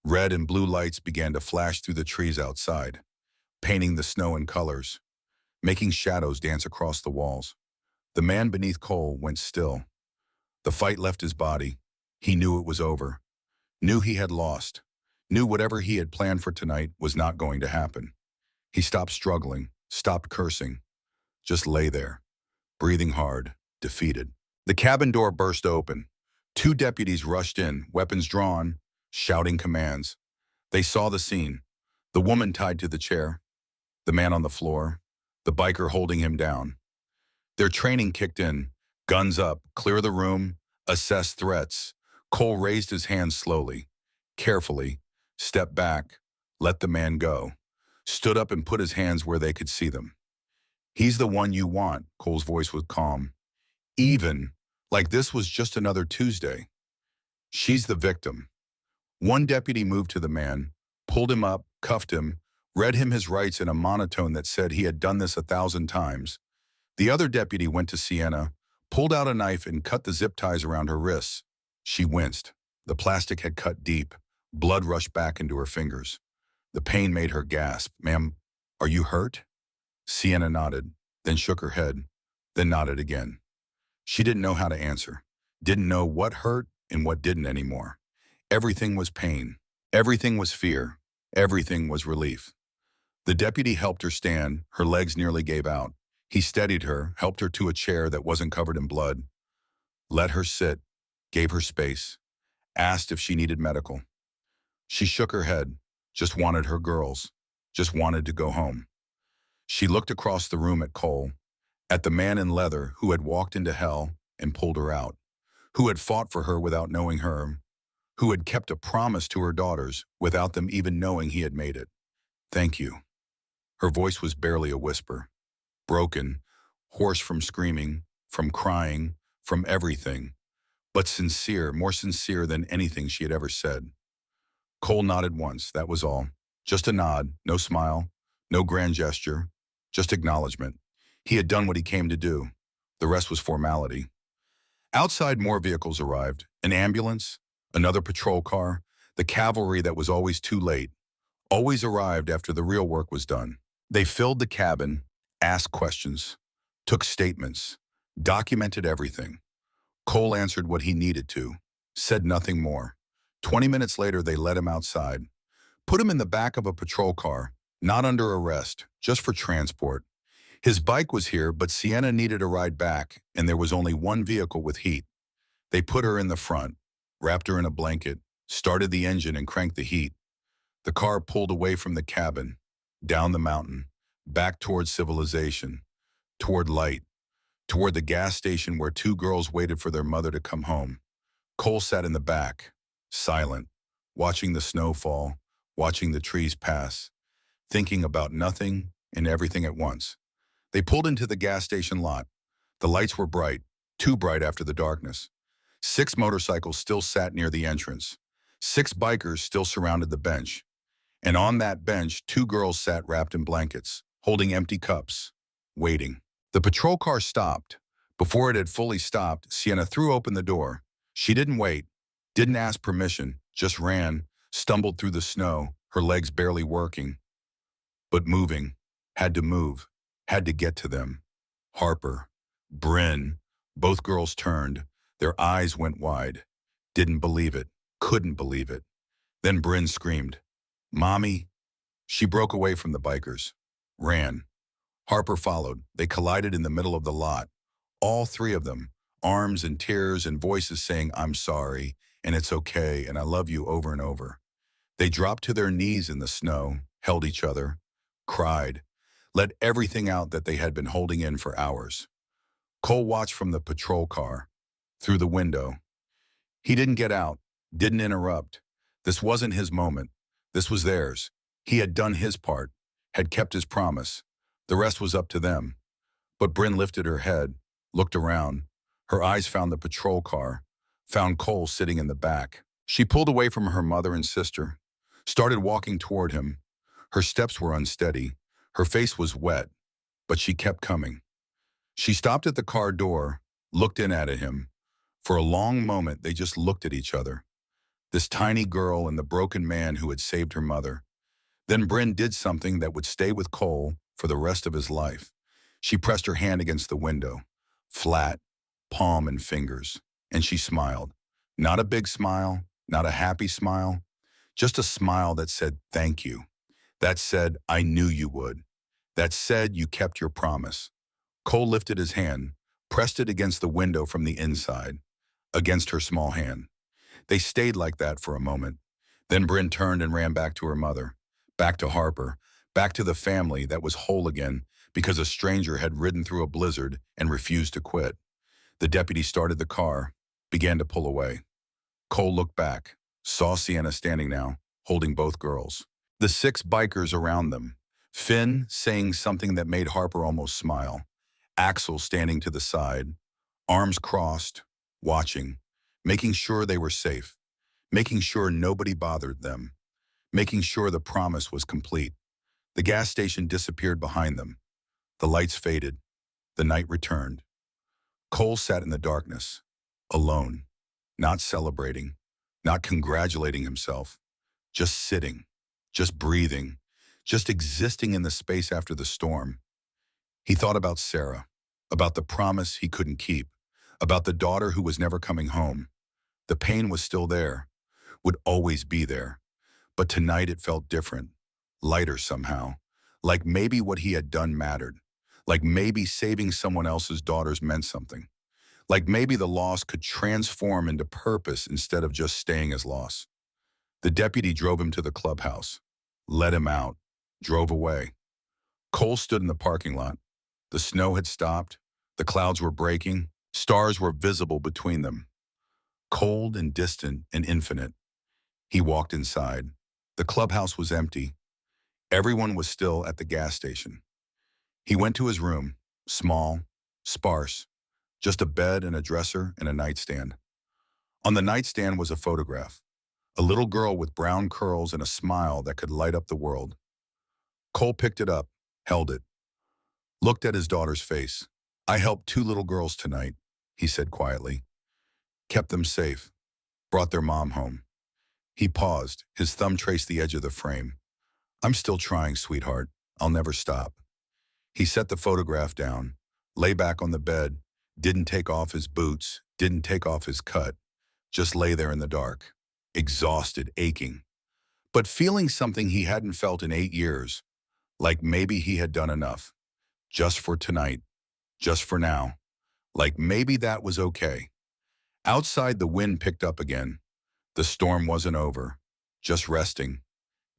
Red and blue lights began to flash through the trees outside, painting the snow in colors, making shadows dance across the walls. The man beneath Cole went still. The fight left his body. He knew it was over, knew he had lost, knew whatever he had planned for tonight was not going to happen. He stopped struggling, stopped cursing, just lay there, breathing hard, defeated. The cabin door burst open. Two deputies rushed in, weapons drawn, shouting commands. They saw the scene. The woman tied to the chair, the man on the floor, the biker holding him down. Their training kicked in, guns up, clear the room, assess threats. Cole raised his hands slowly, carefully, stepped back, let the man go, stood up and put his hands where they could see them. He's the one you want, Cole's voice was calm. Even, like this was just another Tuesday. She's the victim. One deputy moved to the man, pulled him up, cuffed him, read him his rights in a monotone that said he had done this 1,000 times. The other deputy went to Sienna, pulled out a knife and cut the zip ties around her wrists. She winced. The plastic had cut deep. Blood rushed back into her fingers. The pain made her gasp. Ma'am, are you hurt? Sienna nodded, then shook her head, then nodded again. She didn't know how to answer, didn't know what hurt and what didn't anymore. Everything was pain. Everything was fear. Everything was relief. The deputy helped her stand. Her legs nearly gave out. He steadied her, helped her to a chair that wasn't covered in blood, let her sit, gave her space, asked if she needed medical. She shook her head, just wanted her girls, just wanted to go home. She looked across the room at Cole, at the man in leather who had walked into hell and pulled her out, who had fought for her without knowing her, who had kept a promise to her daughters without them even knowing he had made it. Thank you. Her voice was barely a whisper, broken, hoarse from screaming, from crying, from everything, but sincere, more sincere than anything she had ever said. Cole nodded once, that was all. Just a nod, no smile, no grand gesture, just acknowledgement. He had done what he came to do. The rest was formality. Outside, more vehicles arrived. An ambulance, another patrol car, the cavalry that was always too late, always arrived after the real work was done. They filled the cabin, asked questions, took statements, documented everything. Cole answered what he needed to, said nothing more. 20 minutes later, they let him outside, put him in the back of a patrol car, not under arrest, just for transport. His bike was here, but Sienna needed a ride back, and there was only one vehicle with heat. They put her in the front, wrapped her in a blanket, started the engine and cranked the heat. The car pulled away from the cabin, down the mountain, back toward civilization, toward light, toward the gas station where two girls waited for their mother to come home. Cole sat in the back, silent, watching the snow fall, watching the trees pass, thinking about nothing and everything at once. They pulled into the gas station lot. The lights were bright, too bright after the darkness. 6 motorcycles still sat near the entrance. 6 bikers still surrounded the bench. And on that bench, 2 girls sat wrapped in blankets, holding empty cups, waiting. The patrol car stopped. Before it had fully stopped, Sienna threw open the door. She didn't wait, didn't ask permission, just ran, stumbled through the snow, her legs barely working, but moving, had to move, had to get to them. Harper, Bryn, both girls turned. Their eyes went wide. Didn't believe it, couldn't believe it. Then Bryn screamed, "Mommy!" She broke away from the bikers, ran. Harper followed. They collided in the middle of the lot. All three of them, arms and tears and voices saying, "I'm sorry," and "It's okay," and "I love you" over and over. They dropped to their knees in the snow, held each other, cried, let everything out that they had been holding in for hours. Cole watched from the patrol car, through the window. He didn't get out, didn't interrupt. This wasn't his moment. This was theirs. He had done his part, had kept his promise. The rest was up to them. But Bryn lifted her head, looked around. Her eyes found the patrol car, found Cole sitting in the back. She pulled away from her mother and sister, started walking toward him. Her steps were unsteady. Her face was wet, but she kept coming. She stopped at the car door, looked in at him. For a long moment, they just looked at each other. This tiny girl and the broken man who had saved her mother. Then Bryn did something that would stay with Cole for the rest of his life. She pressed her hand against the window, flat, palm and fingers, and she smiled. Not a big smile, not a happy smile, just a smile that said, "Thank you." That said, "I knew you would." That said, "You kept your promise." Cole lifted his hand, pressed it against the window from the inside, against her small hand. They stayed like that for a moment. Then Bryn turned and ran back to her mother, back to Harper, back to the family that was whole again because a stranger had ridden through a blizzard and refused to quit. The deputy started the car, began to pull away. Cole looked back, saw Sienna standing now, holding both girls. The 6 bikers around them, Finn saying something that made Harper almost smile, Axel standing to the side, arms crossed, watching, making sure they were safe, making sure nobody bothered them, making sure the promise was complete. The gas station disappeared behind them. The lights faded. The night returned. Cole sat in the darkness, alone, not celebrating, not congratulating himself, just sitting, just breathing, just existing in the space after the storm. He thought about Sarah, about the promise he couldn't keep, about the daughter who was never coming home. The pain was still there, would always be there. But tonight it felt different, lighter somehow, like maybe what he had done mattered, like maybe saving someone else's daughters meant something, like maybe the loss could transform into purpose instead of just staying as loss. The deputy drove him to the clubhouse, let him out, drove away. Cole stood in the parking lot. The snow had stopped, the clouds were breaking, stars were visible between them. Cold and distant and infinite. He walked inside. The clubhouse was empty. Everyone was still at the gas station. He went to his room, small, sparse, just a bed and a dresser and a nightstand. On the nightstand was a photograph, a little girl with brown curls and a smile that could light up the world. Cole picked it up, held it, looked at his daughter's face. "I helped 2 little girls tonight," he said quietly. "Kept them safe, brought their mom home." He paused, his thumb traced the edge of the frame. "I'm still trying, sweetheart. I'll never stop." He set the photograph down, lay back on the bed, didn't take off his boots, didn't take off his cut, just lay there in the dark, exhausted, aching, but feeling something he hadn't felt in 8 years, like maybe he had done enough, just for tonight, just for now, like maybe that was okay. Outside, the wind picked up again. The storm wasn't over, just resting,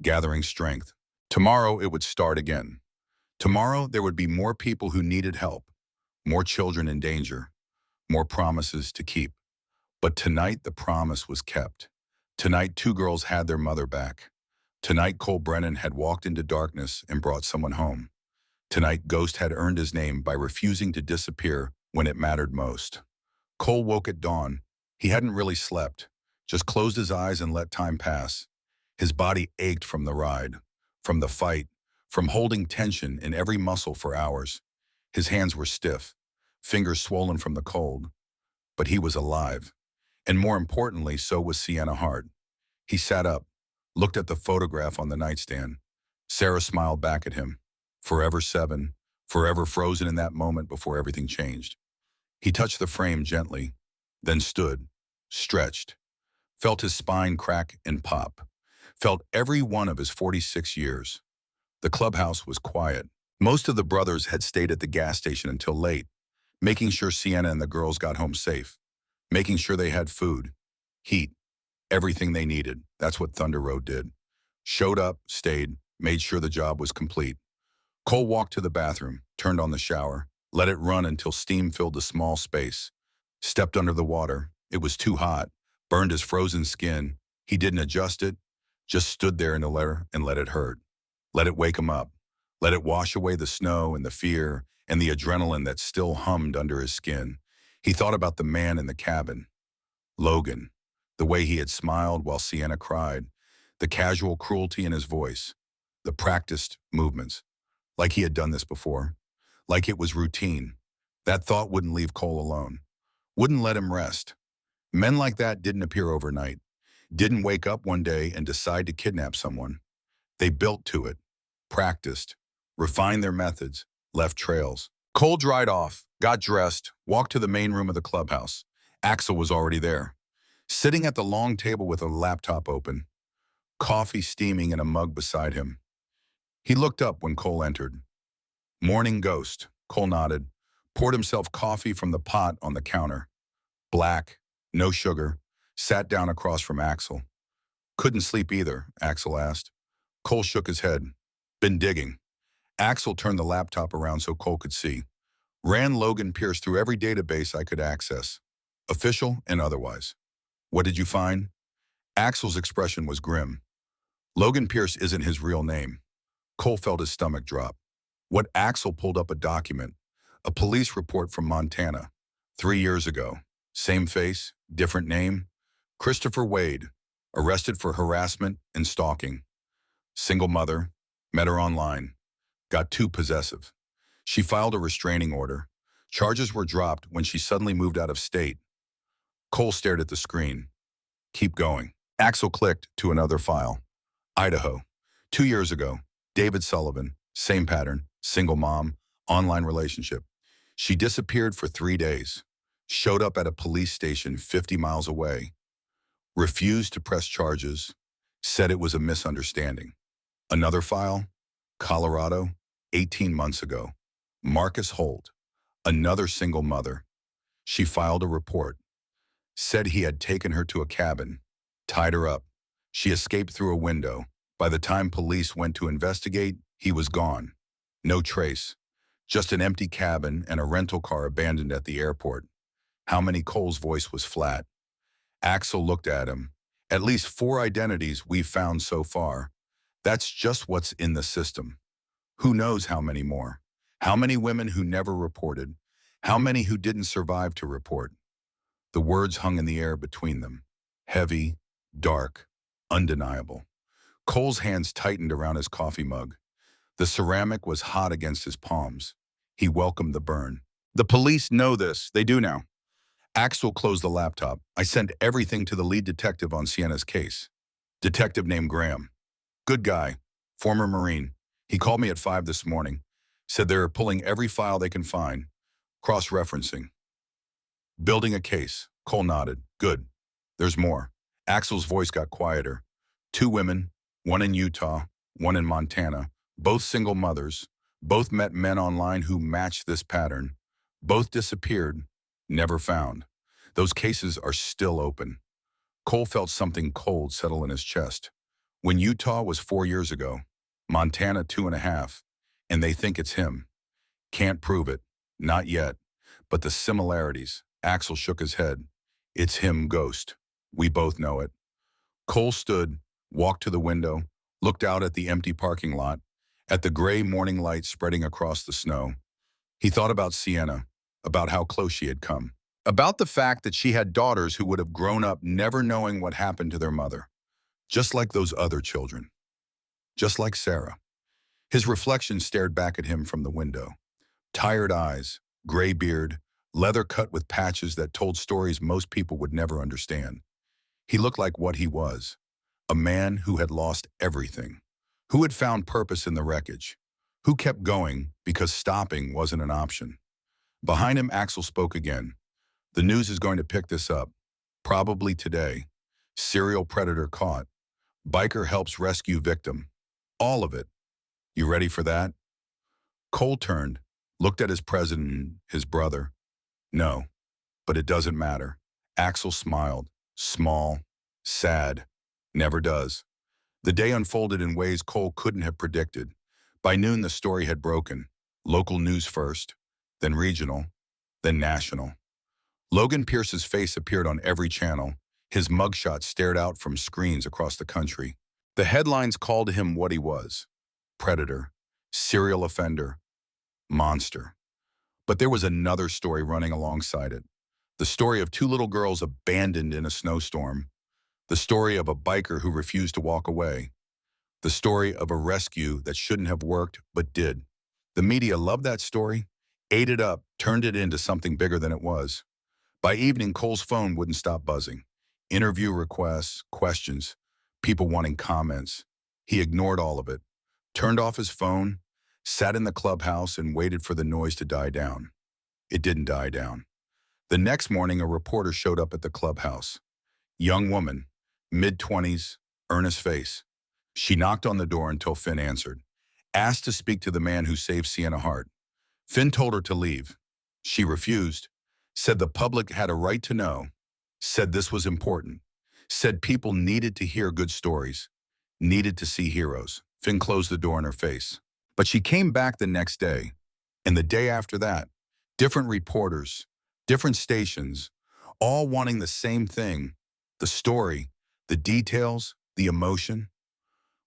gathering strength. Tomorrow it would start again. Tomorrow there would be more people who needed help, more children in danger, more promises to keep. But tonight the promise was kept. Tonight 2 girls had their mother back. Tonight Cole Brennan had walked into darkness and brought someone home. Tonight Ghost had earned his name by refusing to disappear when it mattered most. Cole woke at dawn. He hadn't really slept, just closed his eyes and let time pass. His body ached from the ride, from the fight, from holding tension in every muscle for hours. His hands were stiff, fingers swollen from the cold. But he was alive. And more importantly, so was Sienna Hart. He sat up, looked at the photograph on the nightstand. Sarah smiled back at him. Forever 7, forever frozen in that moment before everything changed. He touched the frame gently, then stood, stretched, felt his spine crack and pop, felt every one of his 46 years. The clubhouse was quiet. Most of the brothers had stayed at the gas station until late, making sure Sienna and the girls got home safe, making sure they had food, heat, everything they needed. That's what Thunder Road did. Showed up, stayed, made sure the job was complete. Cole walked to the bathroom, turned on the shower, let it run until steam filled the small space. Stepped under the water. It was too hot, burned his frozen skin. He didn't adjust it, just stood there in the letter and let it hurt. Let it wake him up. Let it wash away the snow and the fear and the adrenaline that still hummed under his skin. He thought about the man in the cabin, Logan, the way he had smiled while Sienna cried, the casual cruelty in his voice, the practiced movements, like he had done this before, like it was routine. That thought wouldn't leave Cole alone, wouldn't let him rest. Men like that didn't appear overnight, didn't wake up one day and decide to kidnap someone. They built to it, practiced, refined their methods, left trails. Cole dried off, got dressed, walked to the main room of the clubhouse. Axel was already there, sitting at the long table with a laptop open, coffee steaming in a mug beside him. He looked up when Cole entered. Morning ghost, Cole nodded, poured himself coffee from the pot on the counter. Black, no sugar, sat down across from Axel. Couldn't sleep either, Axel asked. Cole shook his head. Been digging. Axel turned the laptop around so Cole could see. Ran Logan Pierce through every database I could access, official and otherwise. What did you find? Axel's expression was grim. Logan Pierce isn't his real name. Cole felt his stomach drop. What Axel pulled up a document, a police report from Montana, 3 years ago. Same face, different name. Christopher Wade, arrested for harassment and stalking. Single mother, met her online. Got too possessive. She filed a restraining order. Charges were dropped when she suddenly moved out of state. Cole stared at the screen. Keep going. Axel clicked to another file. Idaho. 2 years ago. David Sullivan. Same pattern. Single mom. Online relationship. She disappeared for 3 days. Showed up at a police station 50 miles away. Refused to press charges. Said it was a misunderstanding. Another file. Colorado. 18 months ago. Marcus Holt. Another single mother. She filed a report. Said he had taken her to a cabin. Tied her up. She escaped through a window. By the time police went to investigate, he was gone. No trace. Just an empty cabin and a rental car abandoned at the airport. How many? Cole's voice was flat. Axel looked at him. At least 4 identities we've found so far. That's just what's in the system. Who knows how many more? How many women who never reported? How many who didn't survive to report? The words hung in the air between them. Heavy, dark, undeniable. Cole's hands tightened around his coffee mug. The ceramic was hot against his palms. He welcomed the burn. The police know this. They do now. Axel closed the laptop. I sent everything to the lead detective on Sienna's case. Detective named Graham. Good guy. Former Marine. He called me at 5 this morning. Said they're pulling every file they can find. Cross-referencing. Building a case. Cole nodded. Good. There's more. Axel's voice got quieter. 2 women, one in Utah, one in Montana. Both single mothers. Both met men online who matched this pattern. Both disappeared. Never found. Those cases are still open. Cole felt something cold settle in his chest. When Utah was 4 years ago, Montana 2.5, and they think it's him. Can't prove it. Not yet. But the similarities. Axel shook his head. It's him, ghost. We both know it. Cole stood, walked to the window, looked out at the empty parking lot, at the gray morning light spreading across the snow. He thought about Sienna, about how close she had come, about the fact that she had daughters who would have grown up never knowing what happened to their mother, just like those other children, just like Sarah. His reflection stared back at him from the window. Tired eyes, gray beard, leather cut with patches that told stories most people would never understand. He looked like what he was, a man who had lost everything, who had found purpose in the wreckage, who kept going because stopping wasn't an option. Behind him, Axel spoke again. The news is going to pick this up, probably today. Serial predator caught. Biker helps rescue victim. All of it. You ready for that? Cole turned, looked at his president, his brother. No, but it doesn't matter. Axel smiled, small, sad, never does. The day unfolded in ways Cole couldn't have predicted. By noon, the story had broken. Local news first, then regional, then national. Logan Pierce's face appeared on every channel. His mugshot stared out from screens across the country. The headlines called him what he was: predator, serial offender, monster. But there was another story running alongside it. The story of two little girls abandoned in a snowstorm. The story of a biker who refused to walk away. The story of a rescue that shouldn't have worked, but did. The media loved that story, ate it up, turned it into something bigger than it was. By evening, Cole's phone wouldn't stop buzzing. Interview requests, questions, people wanting comments. He ignored all of it, turned off his phone, sat in the clubhouse and waited for the noise to die down. It didn't die down. The next morning, a reporter showed up at the clubhouse. Young woman, mid-20s, earnest face. She knocked on the door until Finn answered. Asked to speak to the man who saved Sienna Hart. Finn told her to leave. She refused. Said the public had a right to know. Said this was important. Said people needed to hear good stories. Needed to see heroes. Finn closed the door in her face. But she came back the next day. And the day after that. Different reporters, different stations, all wanting the same thing. The story, the details, the emotion.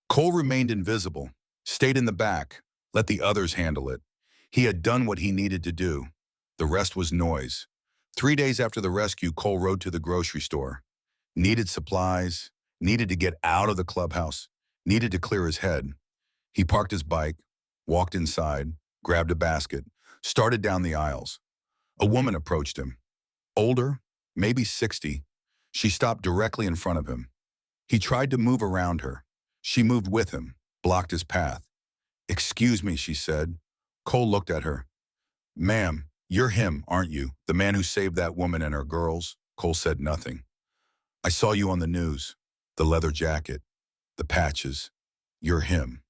Cole remained invisible, stayed in the back, let the others handle it. He had done what he needed to do. The rest was noise. 3 days after the rescue, Cole rode to the grocery store. Needed supplies, needed to get out of the clubhouse, needed to clear his head. He parked his bike, walked inside, grabbed a basket, started down the aisles. A woman approached him. Older, maybe 60. She stopped directly in front of him. He tried to move around her. She moved with him, blocked his path. "Excuse me," she said. Cole looked at her. "Ma'am, you're him, aren't you? The man who saved that woman and her girls?" Cole said nothing. "I saw you on the news. The leather jacket, the patches. You're him."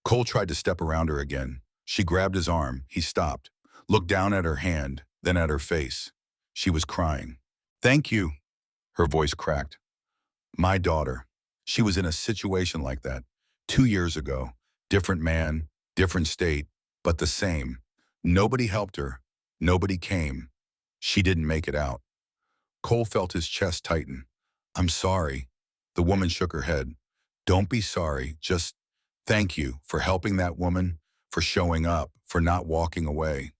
Cole tried to step around her again. She grabbed his arm. He stopped, looked down at her hand, then at her face. She was crying. "Thank you." Her voice cracked. "My daughter. She was in a situation like that 2 years ago. Different man, different state, but the same. Nobody helped her. Nobody came. She didn't make it out." Cole felt his chest tighten. "I'm sorry." The woman shook her head. "Don't be sorry. Just thank you for helping that woman, for showing up, for not walking away.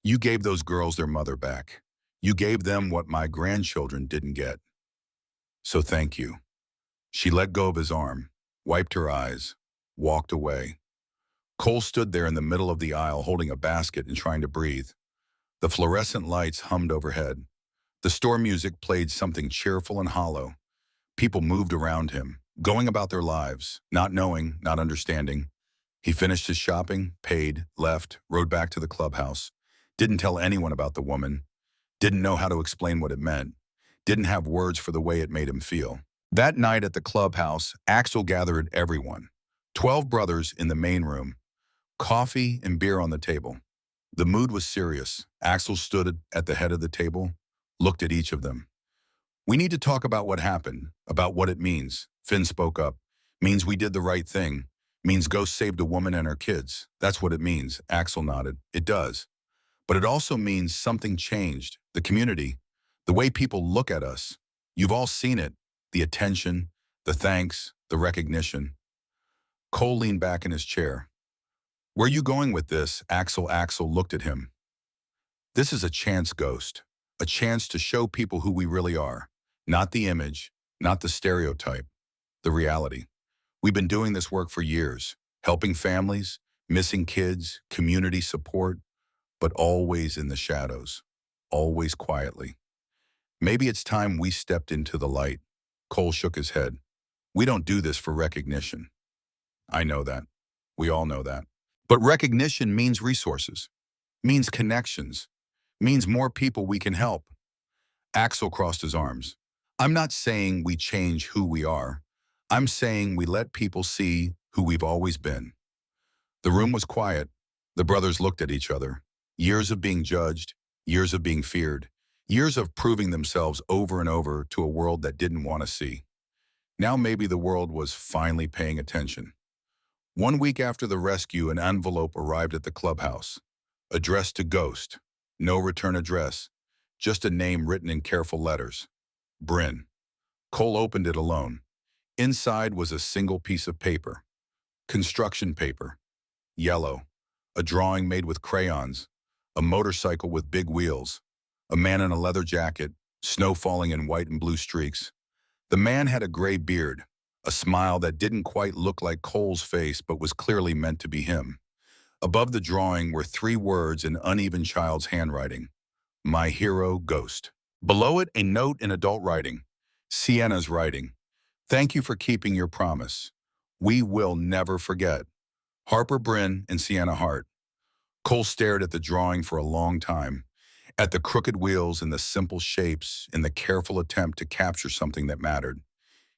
You gave those girls their mother back. You gave them what my grandchildren didn't get. So thank you." She let go of his arm, wiped her eyes, walked away. Cole stood there in the middle of the aisle holding a basket and trying to breathe. The fluorescent lights hummed overhead. The store music played something cheerful and hollow. People moved around him, going about their lives, not knowing, not understanding. He finished his shopping, paid, left, rode back to the clubhouse. Didn't tell anyone about the woman. Didn't know how to explain what it meant. Didn't have words for the way it made him feel. That night at the clubhouse, Axel gathered everyone. 12 brothers in the main room. Coffee and beer on the table. The mood was serious. Axel stood at the head of the table, looked at each of them. "We need to talk about what happened, about what it means." Finn spoke up. "Means we did the right thing. Means Ghost saved a woman and her kids. That's what it means." Axel nodded. "It does. But it also means something changed. The community. The way people look at us. You've all seen it. The attention, the thanks, the recognition." Cole leaned back in his chair. "Where are you going with this?" Axel looked at him. "This is a chance, Ghost. A chance to show people who we really are. Not the image, not the stereotype. The reality. We've been doing this work for years. Helping families, missing kids, community support, but always in the shadows. always quietly. Maybe it's time we stepped into the light. Cole shook his head. We don't do this for recognition. I know that. We all know that. But recognition means resources, means connections, means more people we can help. Axel crossed his arms. I'm not saying we change who we are. I'm saying we let people see who we've always been. The room was quiet. The brothers looked at each other. Years of being judged, years of being feared, years of proving themselves over and over to a world that didn't want to see. Now maybe the world was finally paying attention. 1 week after the rescue, an envelope arrived at the clubhouse. Addressed to Ghost. No return address. Just a name written in careful letters. Bryn. Cole opened it alone. Inside was a single piece of paper. Construction paper. Yellow. A drawing made with crayons. A motorcycle with big wheels. A man in a leather jacket. Snow falling in white and blue streaks. The man had a gray beard. A smile that didn't quite look like Cole's face but was clearly meant to be him. Above the drawing were 3 words in uneven child's handwriting. My hero, Ghost. Below it, a note in adult writing. Sienna's writing. Thank you for keeping your promise. We will never forget. Harper Bryn and Sienna Hart. Cole stared at the drawing for a long time, at the crooked wheels and the simple shapes in the careful attempt to capture something that mattered.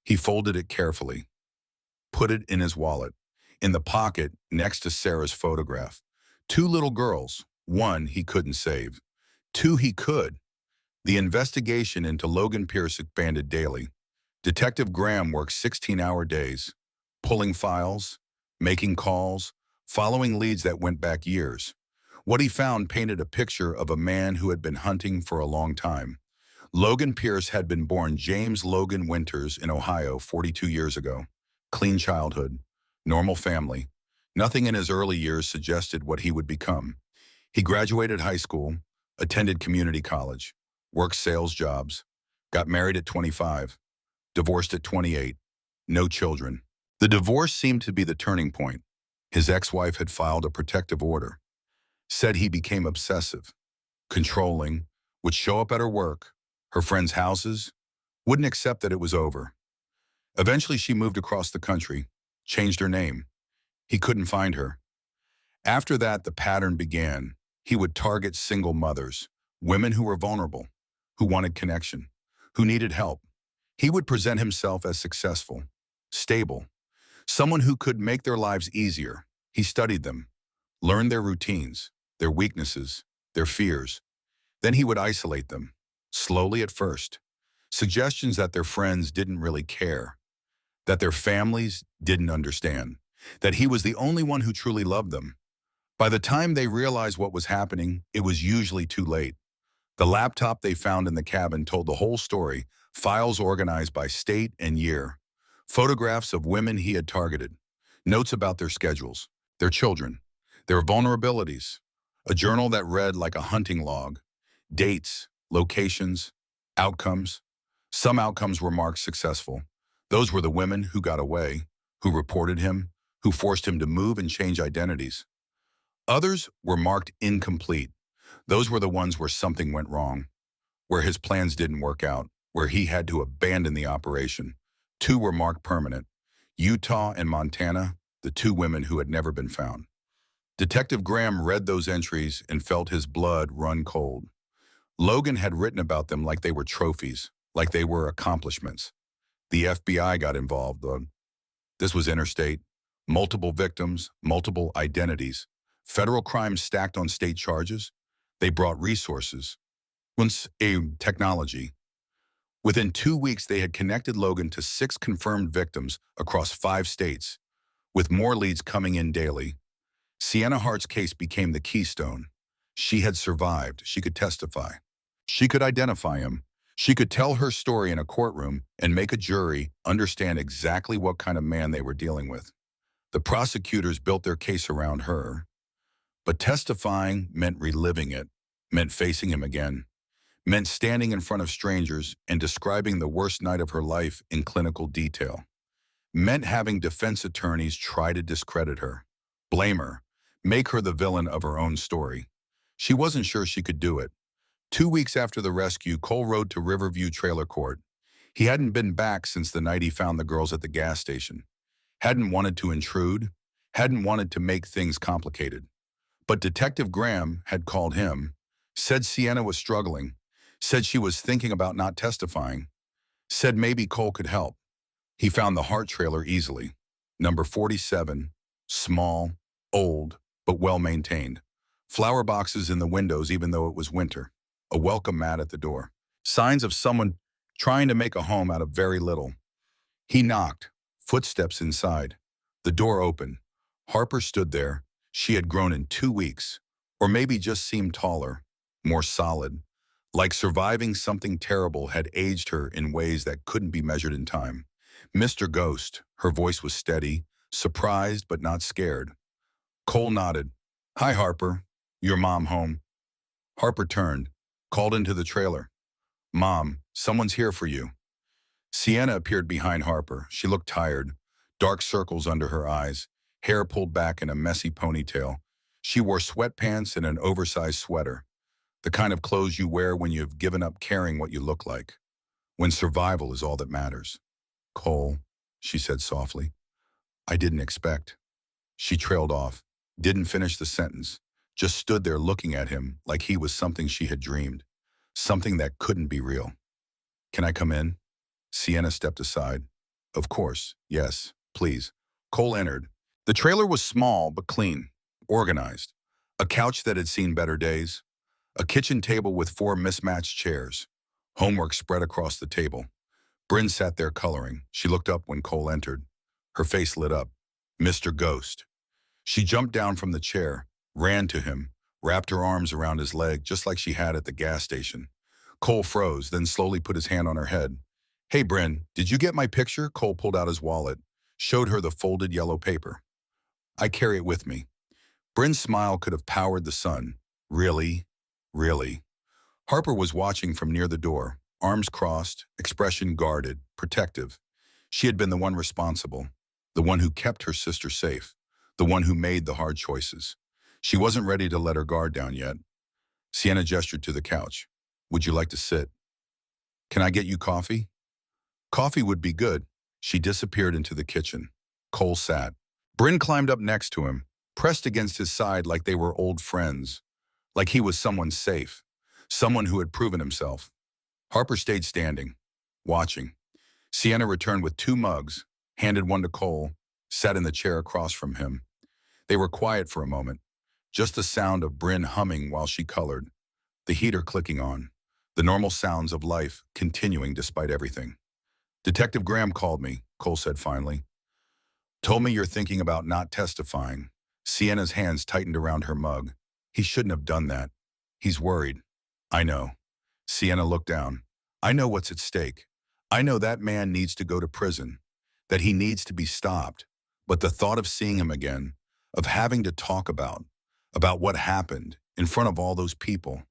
He folded it carefully, put it in his wallet, in the pocket next to Sarah's photograph. 2 little girls, 1 he couldn't save, 2 he could. The investigation into Logan Pierce expanded daily. Detective Graham worked 16-hour days, pulling files, making calls, following leads that went back years. What he found painted a picture of a man who had been hunting for a long time. Logan Pierce had been born James Logan Winters in Ohio 42 years ago. Clean childhood, normal family. Nothing in his early years suggested what he would become. He graduated high school, attended community college, worked sales jobs, got married at 25, divorced at 28, no children. The divorce seemed to be the turning point. His ex-wife had filed a protective order, said he became obsessive, controlling, would show up at her work, her friends' houses, wouldn't accept that it was over. Eventually she moved across the country, changed her name. He couldn't find her. After that, the pattern began. He would target single mothers, women who were vulnerable, who wanted connection, who needed help. He would present himself as successful, stable, someone who could make their lives easier. He studied them, learned their routines, their weaknesses, their fears. Then he would isolate them, slowly at first. Suggestions that their friends didn't really care, that their families didn't understand, that he was the only one who truly loved them. By the time they realized what was happening, it was usually too late. The laptop they found in the cabin told the whole story, files organized by state and year, photographs of women he had targeted, notes about their schedules, their children, their vulnerabilities, a journal that read like a hunting log, dates, locations, outcomes. Some outcomes were marked successful. Those were the women who got away, who reported him, who forced him to move and change identities. Others were marked incomplete. Those were the ones where something went wrong, where his plans didn't work out, where he had to abandon the operation. 2 were marked permanent. Utah and Montana, the 2 women who had never been found. Detective Graham read those entries and felt his blood run cold. Logan had written about them like they were trophies, like they were accomplishments. The FBI got involved, though. This was interstate. Multiple victims, multiple identities. Federal crimes stacked on state charges. They brought resources. Once a technology. Within 2 weeks, they had connected Logan to 6 confirmed victims across 5 states, with more leads coming in daily. Sienna Hart's case became the keystone. She had survived. She could testify. She could identify him. She could tell her story in a courtroom and make a jury understand exactly what kind of man they were dealing with. The prosecutors built their case around her. But testifying meant reliving it, meant facing him again, meant standing in front of strangers and describing the worst night of her life in clinical detail, meant having defense attorneys try to discredit her, blame her, make her the villain of her own story. She wasn't sure she could do it. 2 weeks after the rescue, Cole rode to Riverview Trailer Court. He hadn't been back since the night he found the girls at the gas station. Hadn't wanted to intrude, hadn't wanted to make things complicated. But Detective Graham had called him, said Sienna was struggling, said she was thinking about not testifying, said maybe Cole could help. He found the Hart trailer easily. Number 47, small, old, but well-maintained. Flower boxes in the windows even though it was winter. A welcome mat at the door. Signs of someone trying to make a home out of very little. He knocked. Footsteps inside. The door opened. Harper stood there. She had grown in 2 weeks, or maybe just seemed taller, more solid. Like surviving something terrible had aged her in ways that couldn't be measured in time. Mr. Ghost, her voice was steady, surprised but not scared. Cole nodded. Hi, Harper. Your mom home? Harper turned, called into the trailer. Mom, someone's here for you. Sienna appeared behind Harper. She looked tired, dark circles under her eyes, hair pulled back in a messy ponytail. She wore sweatpants and an oversized sweater, the kind of clothes you wear when you've given up caring what you look like, when survival is all that matters. Cole, she said softly. I didn't expect. She trailed off, didn't finish the sentence, just stood there looking at him like he was something she had dreamed, something that couldn't be real. Can I come in? Sienna stepped aside. Of course, yes, please. Cole entered. The trailer was small but clean, organized. A couch that had seen better days. A kitchen table with 4 mismatched chairs. Homework spread across the table. Bryn sat there coloring. She looked up when Cole entered. Her face lit up. Mr. Ghost. She jumped down from the chair, ran to him, wrapped her arms around his leg just like she had at the gas station. Cole froze, then slowly put his hand on her head. Hey, Bryn, did you get my picture? Cole pulled out his wallet, showed her the folded yellow paper. I carry it with me. Bryn's smile could have powered the sun. Really? Really? Harper was watching from near the door, arms crossed, expression guarded, protective. She had been the one responsible, the one who kept her sister safe, the one who made the hard choices. She wasn't ready to let her guard down yet. Sienna gestured to the couch. Would you like to sit? Can I get you coffee? Coffee would be good. She disappeared into the kitchen. Cole sat. Bryn climbed up next to him, pressed against his side like they were old friends, like he was someone safe, someone who had proven himself. Harper stayed standing, watching. Sienna returned with 2 mugs, handed one to Cole, sat in the chair across from him. They were quiet for a moment, just the sound of Bryn humming while she colored, the heater clicking on, the normal sounds of life continuing despite everything. Detective Graham called me, Cole said finally. Told me you're thinking about not testifying. Sienna's hands tightened around her mug. He shouldn't have done that. He's worried. I know. Sienna looked down. I know what's at stake. I know that man needs to go to prison, that he needs to be stopped. But the thought of seeing him again, of having to talk about what happened in front of all those people.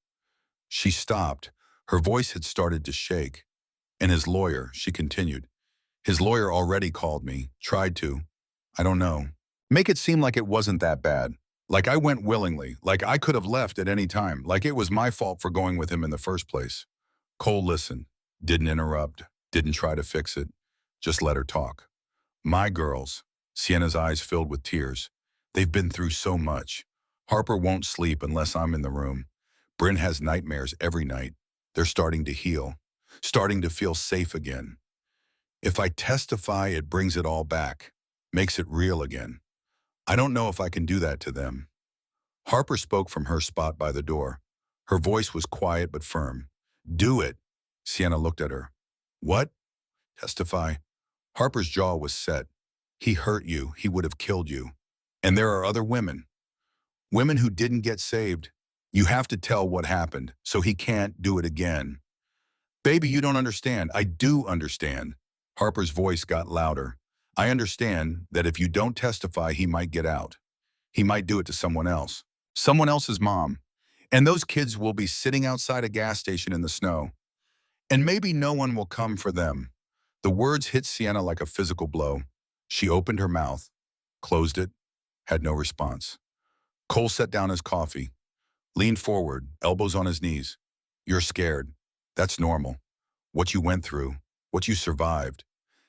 She stopped. Her voice had started to shake. And his lawyer, she continued. His lawyer already called me, tried to. I don't know. Make it seem like it wasn't that bad. Like I went willingly, like I could have left at any time, like it was my fault for going with him in the first place. Cole listened, didn't interrupt, didn't try to fix it, just let her talk. My girls, Sienna's eyes filled with tears. They've been through so much. Harper won't sleep unless I'm in the room. Bryn has nightmares every night. They're starting to heal, starting to feel safe again. If I testify, it brings it all back, makes it real again. I don't know if I can do that to them. Harper spoke from her spot by the door. Her voice was quiet but firm. Do it. Sienna looked at her. What? Testify. Harper's jaw was set. He hurt you. He would have killed you. And there are other women. Women who didn't get saved. You have to tell what happened, so he can't do it again. Baby, you don't understand. I do understand. Harper's voice got louder. I understand that if you don't testify, he might get out. He might do it to someone else. Someone else's mom. And those kids will be sitting outside a gas station in the snow. And maybe no one will come for them. The words hit Sienna like a physical blow. She opened her mouth, closed it, had no response. Cole set down his coffee, leaned forward, elbows on his knees. You're scared. That's normal. What you went through, what you survived.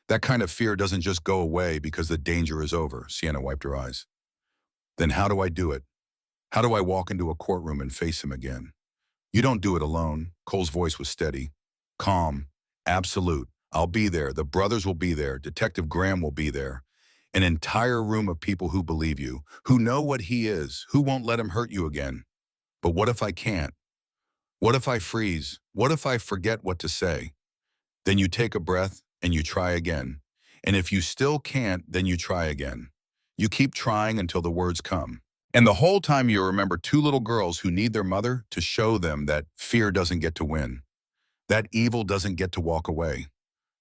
That kind of fear doesn't just go away because the danger is over. Sienna wiped her eyes. Then how do I do it? How do I walk into a courtroom and face him again? You don't do it alone. Cole's voice was steady, calm, absolute. I'll be there. The brothers will be there. Detective Graham will be there. An entire room of people who believe you, who know what he is, who won't let him hurt you again. But what if I can't? What if I freeze? What if I forget what to say? Then you take a breath and you try again. And if you still can't, then you try again. You keep trying until the words come. And the whole time you remember two little girls who need their mother to show them that fear doesn't get to win, that evil doesn't get to walk away,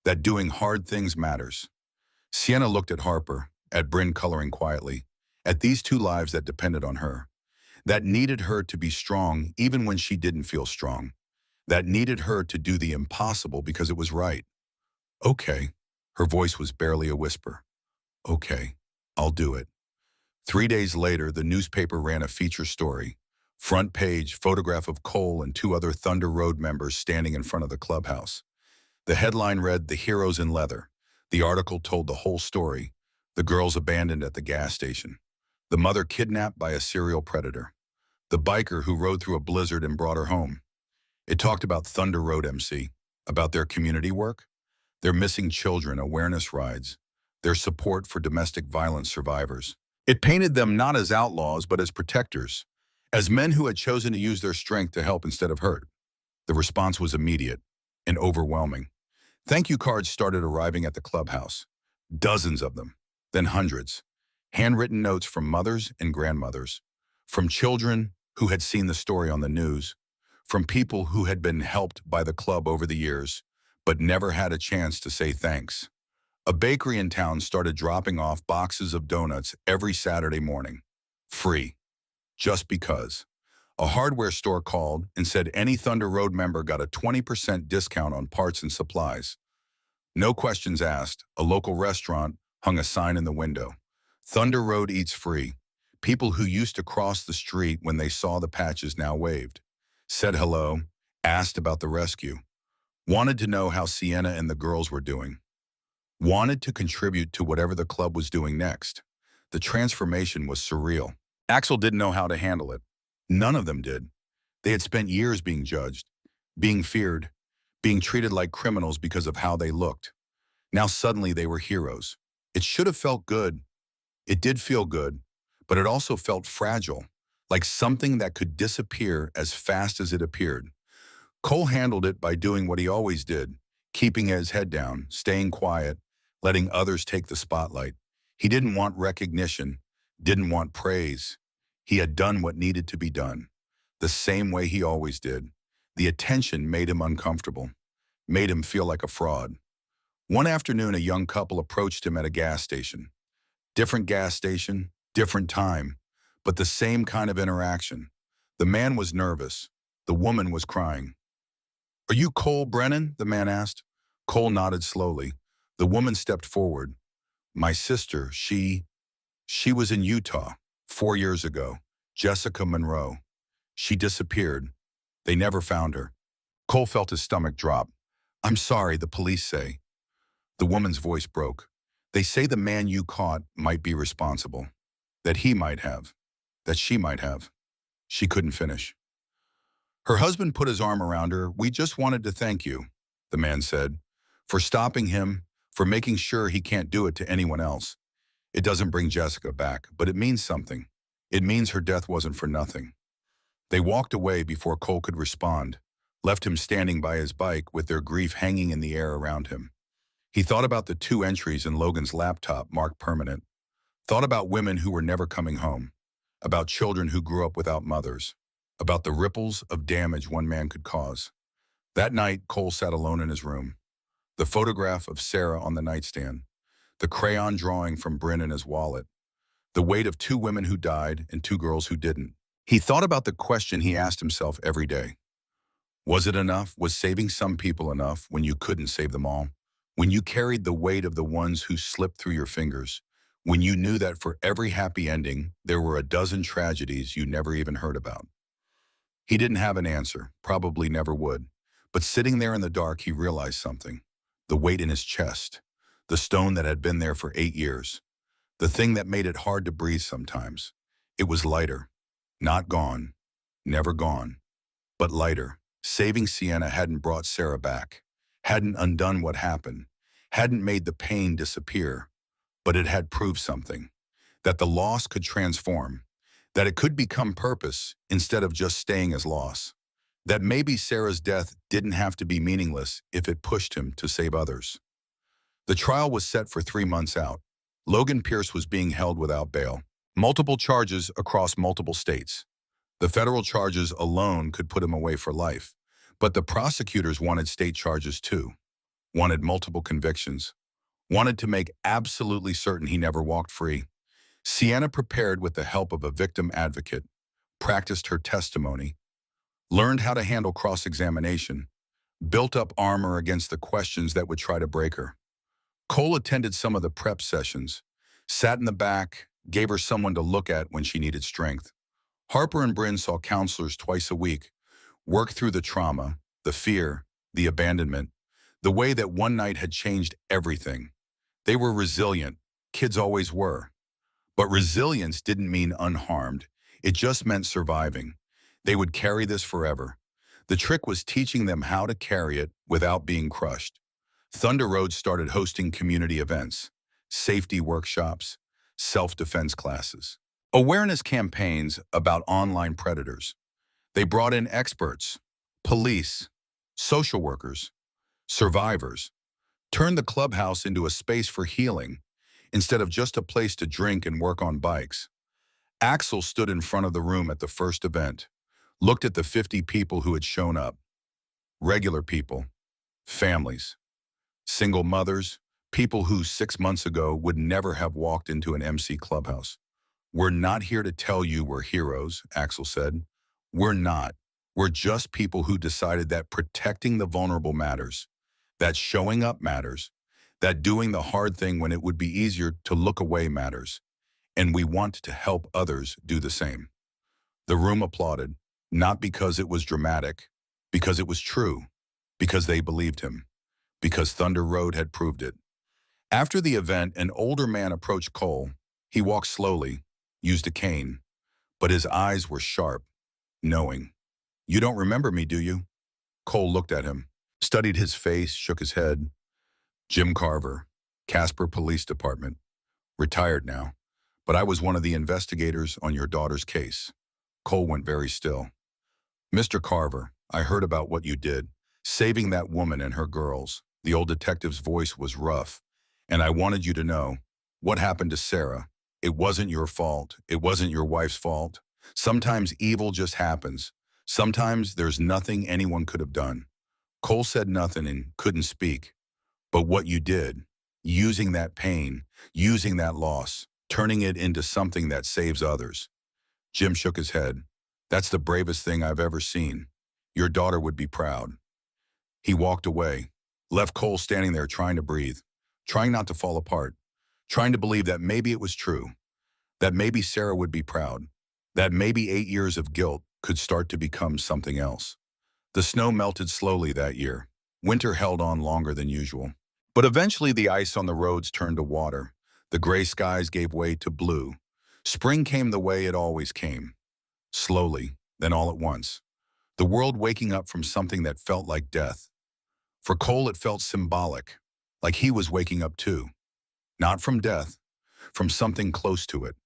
that doing hard things matters. Sienna looked at Harper, at Bryn coloring quietly, at these two lives that depended on her, that needed her to be strong even when she didn't feel strong, that needed her to do the impossible because it was right. Okay. Her voice was barely a whisper. Okay, I'll do it. 3 days later, the newspaper ran a feature story. Front page, photograph of Cole and two other Thunder Road members standing in front of the clubhouse. The headline read, "The Heroes in Leather." The article told the whole story. The girls abandoned at the gas station. The mother kidnapped by a serial predator. The biker who rode through a blizzard and brought her home. It talked about Thunder Road MC, about their community work, their missing children awareness rides, their support for domestic violence survivors. It painted them not as outlaws, but as protectors, as men who had chosen to use their strength to help instead of hurt. The response was immediate and overwhelming. Thank you cards started arriving at the clubhouse, dozens of them, then hundreds. Handwritten notes from mothers and grandmothers, from children who had seen the story on the news, from people who had been helped by the club over the years, but never had a chance to say thanks. A bakery in town started dropping off boxes of donuts every Saturday morning. Free. Just because. A hardware store called and said any Thunder Road member got a 20% discount on parts and supplies. No questions asked, a local restaurant hung a sign in the window. Thunder Road eats free. People who used to cross the street when they saw the patches now waved. Said hello, asked about the rescue. Wanted to know how Sienna and the girls were doing. Wanted to contribute to whatever the club was doing next. The transformation was surreal. Axel didn't know how to handle it. None of them did. They had spent years being judged, being feared, being treated like criminals because of how they looked. Now suddenly they were heroes. It should have felt good. It did feel good, but it also felt fragile, like something that could disappear as fast as it appeared. Cole handled it by doing what he always did, keeping his head down, staying quiet, letting others take the spotlight. He didn't want recognition, didn't want praise. He had done what needed to be done, the same way he always did. The attention made him uncomfortable, made him feel like a fraud. One afternoon, a young couple approached him at a gas station. Different gas station, different time, but the same kind of interaction. The man was nervous. The woman was crying. "Are you Cole Brennan?" the man asked. Cole nodded slowly. The woman stepped forward. "My sister, she was in Utah 4 years ago. Jessica Monroe. She disappeared. They never found her." Cole felt his stomach drop. "I'm sorry, the police say." The woman's voice broke. "They say the man you caught might be responsible. That he might have. That she might have." She couldn't finish. Her husband put his arm around her. "We just wanted to thank you," the man said, "for stopping him, for making sure he can't do it to anyone else. It doesn't bring Jessica back, but it means something. It means her death wasn't for nothing." They walked away before Cole could respond, left him standing by his bike with their grief hanging in the air around him. He thought about the 2 entries in Logan's laptop marked permanent, thought about women who were never coming home, about children who grew up without mothers, about the ripples of damage one man could cause. That night, Cole sat alone in his room. The photograph of Sarah on the nightstand, the crayon drawing from Bryn in his wallet, the weight of 2 women who died and 2 girls who didn't. He thought about the question he asked himself every day. Was it enough? Was saving some people enough when you couldn't save them all? When you carried the weight of the ones who slipped through your fingers? When you knew that for every happy ending, there were a dozen tragedies you never even heard about? He didn't have an answer, probably never would. But sitting there in the dark, he realized something. The weight in his chest. The stone that had been there for 8 years. The thing that made it hard to breathe sometimes. It was lighter. Not gone. Never gone. But lighter. Saving Sienna hadn't brought Sarah back. Hadn't undone what happened. Hadn't made the pain disappear. But it had proved something. That the loss could transform. That it could become purpose instead of just staying as loss. That maybe Sarah's death didn't have to be meaningless if it pushed him to save others. The trial was set for 3 months out. Logan Pierce was being held without bail. Multiple charges across multiple states. The federal charges alone could put him away for life. But the prosecutors wanted state charges too. Wanted multiple convictions. Wanted to make absolutely certain he never walked free. Sienna prepared with the help of a victim advocate, practiced her testimony, learned how to handle cross-examination, built up armor against the questions that would try to break her. Cole attended some of the prep sessions, sat in the back, gave her someone to look at when she needed strength. Harper and Bryn saw counselors twice a week, worked through the trauma, the fear, the abandonment, the way that one night had changed everything. They were resilient. Kids always were. But resilience didn't mean unharmed. It just meant surviving. They would carry this forever. The trick was teaching them how to carry it without being crushed. Thunder Road started hosting community events, safety workshops, self-defense classes, awareness campaigns about online predators. They brought in experts, police, social workers, survivors, turned the clubhouse into a space for healing instead of just a place to drink and work on bikes. Axel stood in front of the room at the first event, looked at the 50 people who had shown up. Regular people, families, single mothers, people who 6 months ago would never have walked into an MC clubhouse. "We're not here to tell you we're heroes," Axel said. "We're not. We're just people who decided that protecting the vulnerable matters, that showing up matters, that doing the hard thing when it would be easier to look away matters. And we want to help others do the same." The room applauded, not because it was dramatic, because it was true, because they believed him, because Thunder Road had proved it. After the event, an older man approached Cole. He walked slowly, used a cane, but his eyes were sharp, knowing. "You don't remember me, do you?" Cole looked at him, studied his face, shook his head. "Jim Carver, Casper Police Department. Retired now. But I was one of the investigators on your daughter's case." Cole went very still. "Mr. Carver, I heard about what you did, saving that woman and her girls." The old detective's voice was rough. "And I wanted you to know what happened to Sarah. It wasn't your fault. It wasn't your wife's fault. Sometimes evil just happens. Sometimes there's nothing anyone could have done." Cole said nothing and couldn't speak. "But what you did, using that pain, using that loss, turning it into something that saves others." Jim shook his head. "That's the bravest thing I've ever seen. Your daughter would be proud." He walked away, left Cole standing there trying to breathe, trying not to fall apart, trying to believe that maybe it was true, that maybe Sarah would be proud, that maybe 8 years of guilt could start to become something else. The snow melted slowly that year. Winter held on longer than usual. But eventually the ice on the roads turned to water. The gray skies gave way to blue. Spring came the way it always came. Slowly, then all at once. The world waking up from something that felt like death. For Cole it felt symbolic, like he was waking up too. Not from death, from something close to it.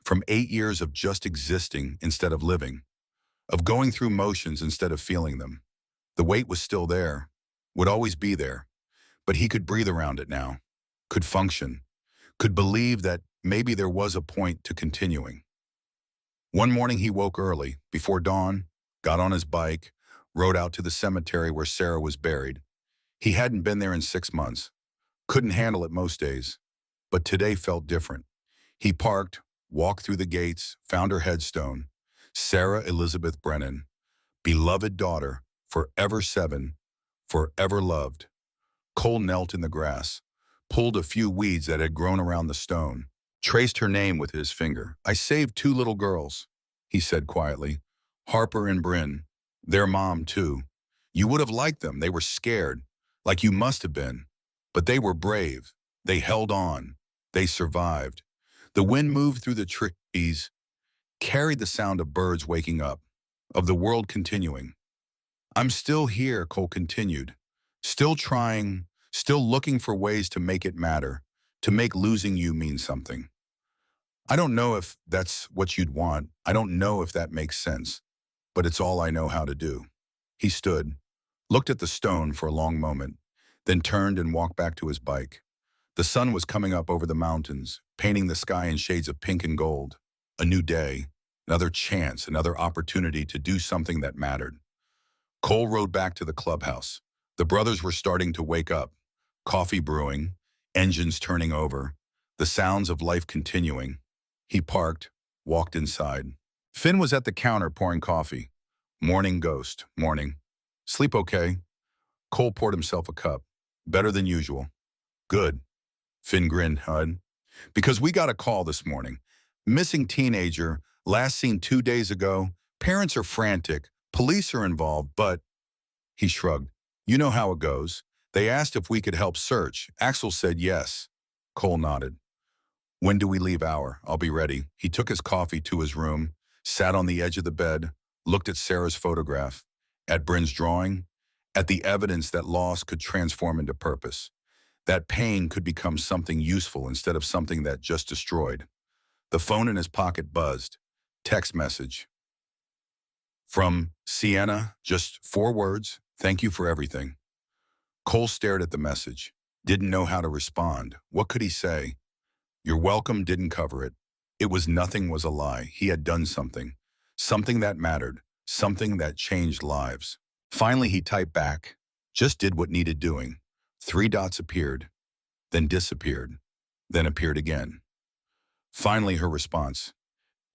From 8 years of just existing instead of living. Of going through motions instead of feeling them. The weight was still there, would always be there. But he could breathe around it now, could function, could believe that maybe there was a point to continuing. One morning he woke early, before dawn, got on his bike, rode out to the cemetery where Sarah was buried. He hadn't been there in 6 months, couldn't handle it most days, but today felt different. He parked, walked through the gates, found her headstone, Sarah Elizabeth Brennan, beloved daughter, forever 7, forever loved. Cole knelt in the grass, pulled a few weeds that had grown around the stone, traced her name with his finger. "I saved 2 little girls," he said quietly. Harper and Bryn, their mom too. You would have liked them. They were scared, like you must have been. But they were brave. They held on. They survived. The wind moved through the trees, carried the sound of birds waking up, of the world continuing. I'm still here, Cole continued. Still trying, still looking for ways to make it matter, to make losing you mean something. I don't know if that's what you'd want. I don't know if that makes sense, but it's all I know how to do. He stood, looked at the stone for a long moment, then turned and walked back to his bike. The sun was coming up over the mountains, painting the sky in shades of pink and gold. A new day, another chance, another opportunity to do something that mattered. Cole rode back to the clubhouse. The brothers were starting to wake up. Coffee brewing, engines turning over, the sounds of life continuing. He parked, walked inside. Finn was at the counter pouring coffee. Morning, Ghost, morning. Sleep okay? Cole poured himself a cup. Better than usual. Good. Finn grinned, Hud. Because we got a call this morning. Missing teenager, last seen 2 days ago. Parents are frantic. Police are involved, but... He shrugged. You know how it goes. They asked if we could help search. Axel said yes. Cole nodded. When do we leave I'll be ready. He took his coffee to his room, sat on the edge of the bed, looked at Sarah's photograph, at Bryn's drawing, at the evidence that loss could transform into purpose. That pain could become something useful instead of something that just destroyed. The phone in his pocket buzzed. Text message. From Sienna, just 4 words, thank you for everything. Cole stared at the message, didn't know how to respond. What could he say? You're welcome didn't cover it. It was nothing was a lie. He had done something. Something that mattered. Something that changed lives. Finally, he typed back. Just did what needed doing. 3 dots appeared, then disappeared, then appeared again. Finally, her response.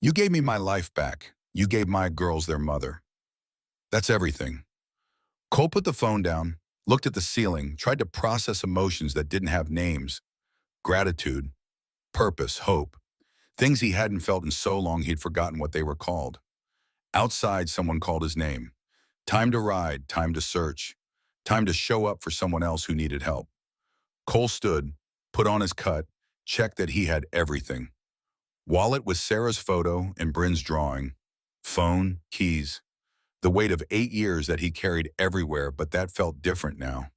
You gave me my life back. You gave my girls their mother. That's everything. Cole put the phone down, looked at the ceiling, tried to process emotions that didn't have names. Gratitude, purpose, hope. Things he hadn't felt in so long he'd forgotten what they were called. Outside, someone called his name. Time to ride, time to search. Time to show up for someone else who needed help. Cole stood, put on his cut, checked that he had everything. Wallet with Sarah's photo and Bryn's drawing. Phone, keys. The weight of 8 years that he carried everywhere, but that felt different now.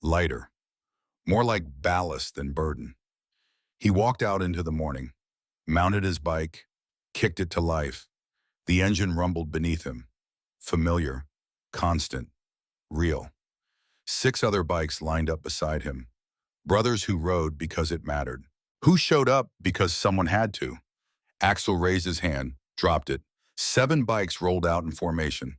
Lighter. More like ballast than burden. He walked out into the morning, mounted his bike, kicked it to life. The engine rumbled beneath him. Familiar, constant, real. 6 other bikes lined up beside him. Brothers who rode because it mattered. Who showed up because someone had to. Axel raised his hand, dropped it. 7 bikes rolled out in formation.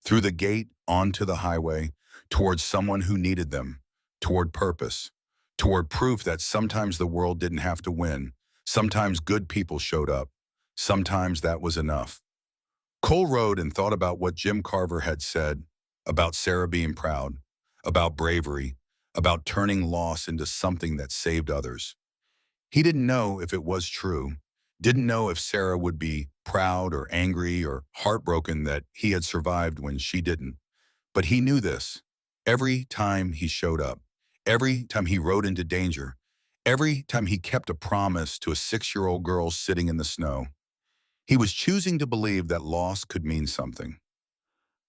Through the gate, onto the highway, towards someone who needed them, toward purpose, toward proof that sometimes the world didn't have to win. Sometimes good people showed up. Sometimes that was enough. Cole rode and thought about what Jim Carver had said, about Sarah being proud, about bravery, about turning loss into something that saved others. He didn't know if it was true, didn't know if Sarah would be proud or angry or heartbroken that he had survived when she didn't. But he knew this. Every time he showed up, every time he rode into danger, every time he kept a promise to a 6-year-old girl sitting in the snow, he was choosing to believe that loss could mean something,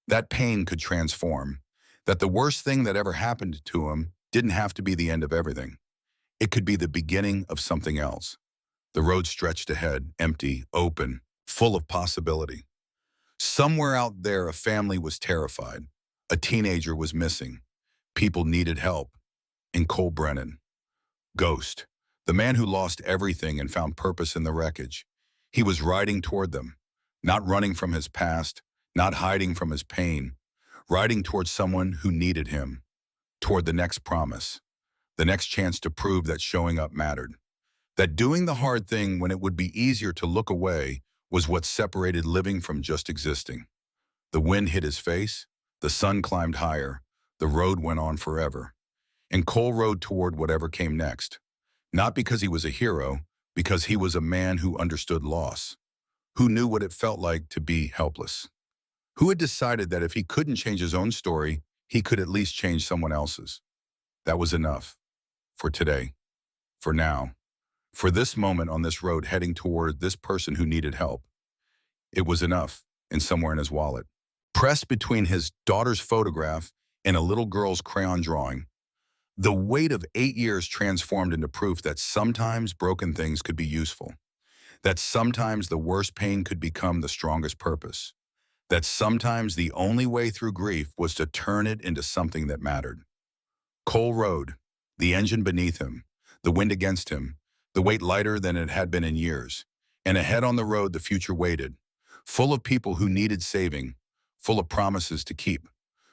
that pain could transform, that the worst thing that ever happened to him didn't have to be the end of everything. It could be the beginning of something else. The road stretched ahead, empty, open, full of possibility. Somewhere out there, a family was terrified. A teenager was missing. People needed help. And Cole Brennan, Ghost, the man who lost everything and found purpose in the wreckage. He was riding toward them, not running from his past, not hiding from his pain, riding toward someone who needed him, toward the next promise, the next chance to prove that showing up mattered, that doing the hard thing when it would be easier to look away was what separated living from just existing. The wind hit his face, the sun climbed higher, the road went on forever. And Cole rode toward whatever came next, not because he was a hero, because he was a man who understood loss, who knew what it felt like to be helpless. Who had decided that if he couldn't change his own story, he could at least change someone else's? That was enough. For today. For now. For this moment on this road heading toward this person who needed help. It was enough, and somewhere in his wallet. Pressed between his daughter's photograph and a little girl's crayon drawing, the weight of 8 years transformed into proof that sometimes broken things could be useful, that sometimes the worst pain could become the strongest purpose, that sometimes the only way through grief was to turn it into something that mattered. Cole rode, the engine beneath him, the wind against him, the weight lighter than it had been in years, and ahead on the road the future waited, full of people who needed saving, full of promises to keep,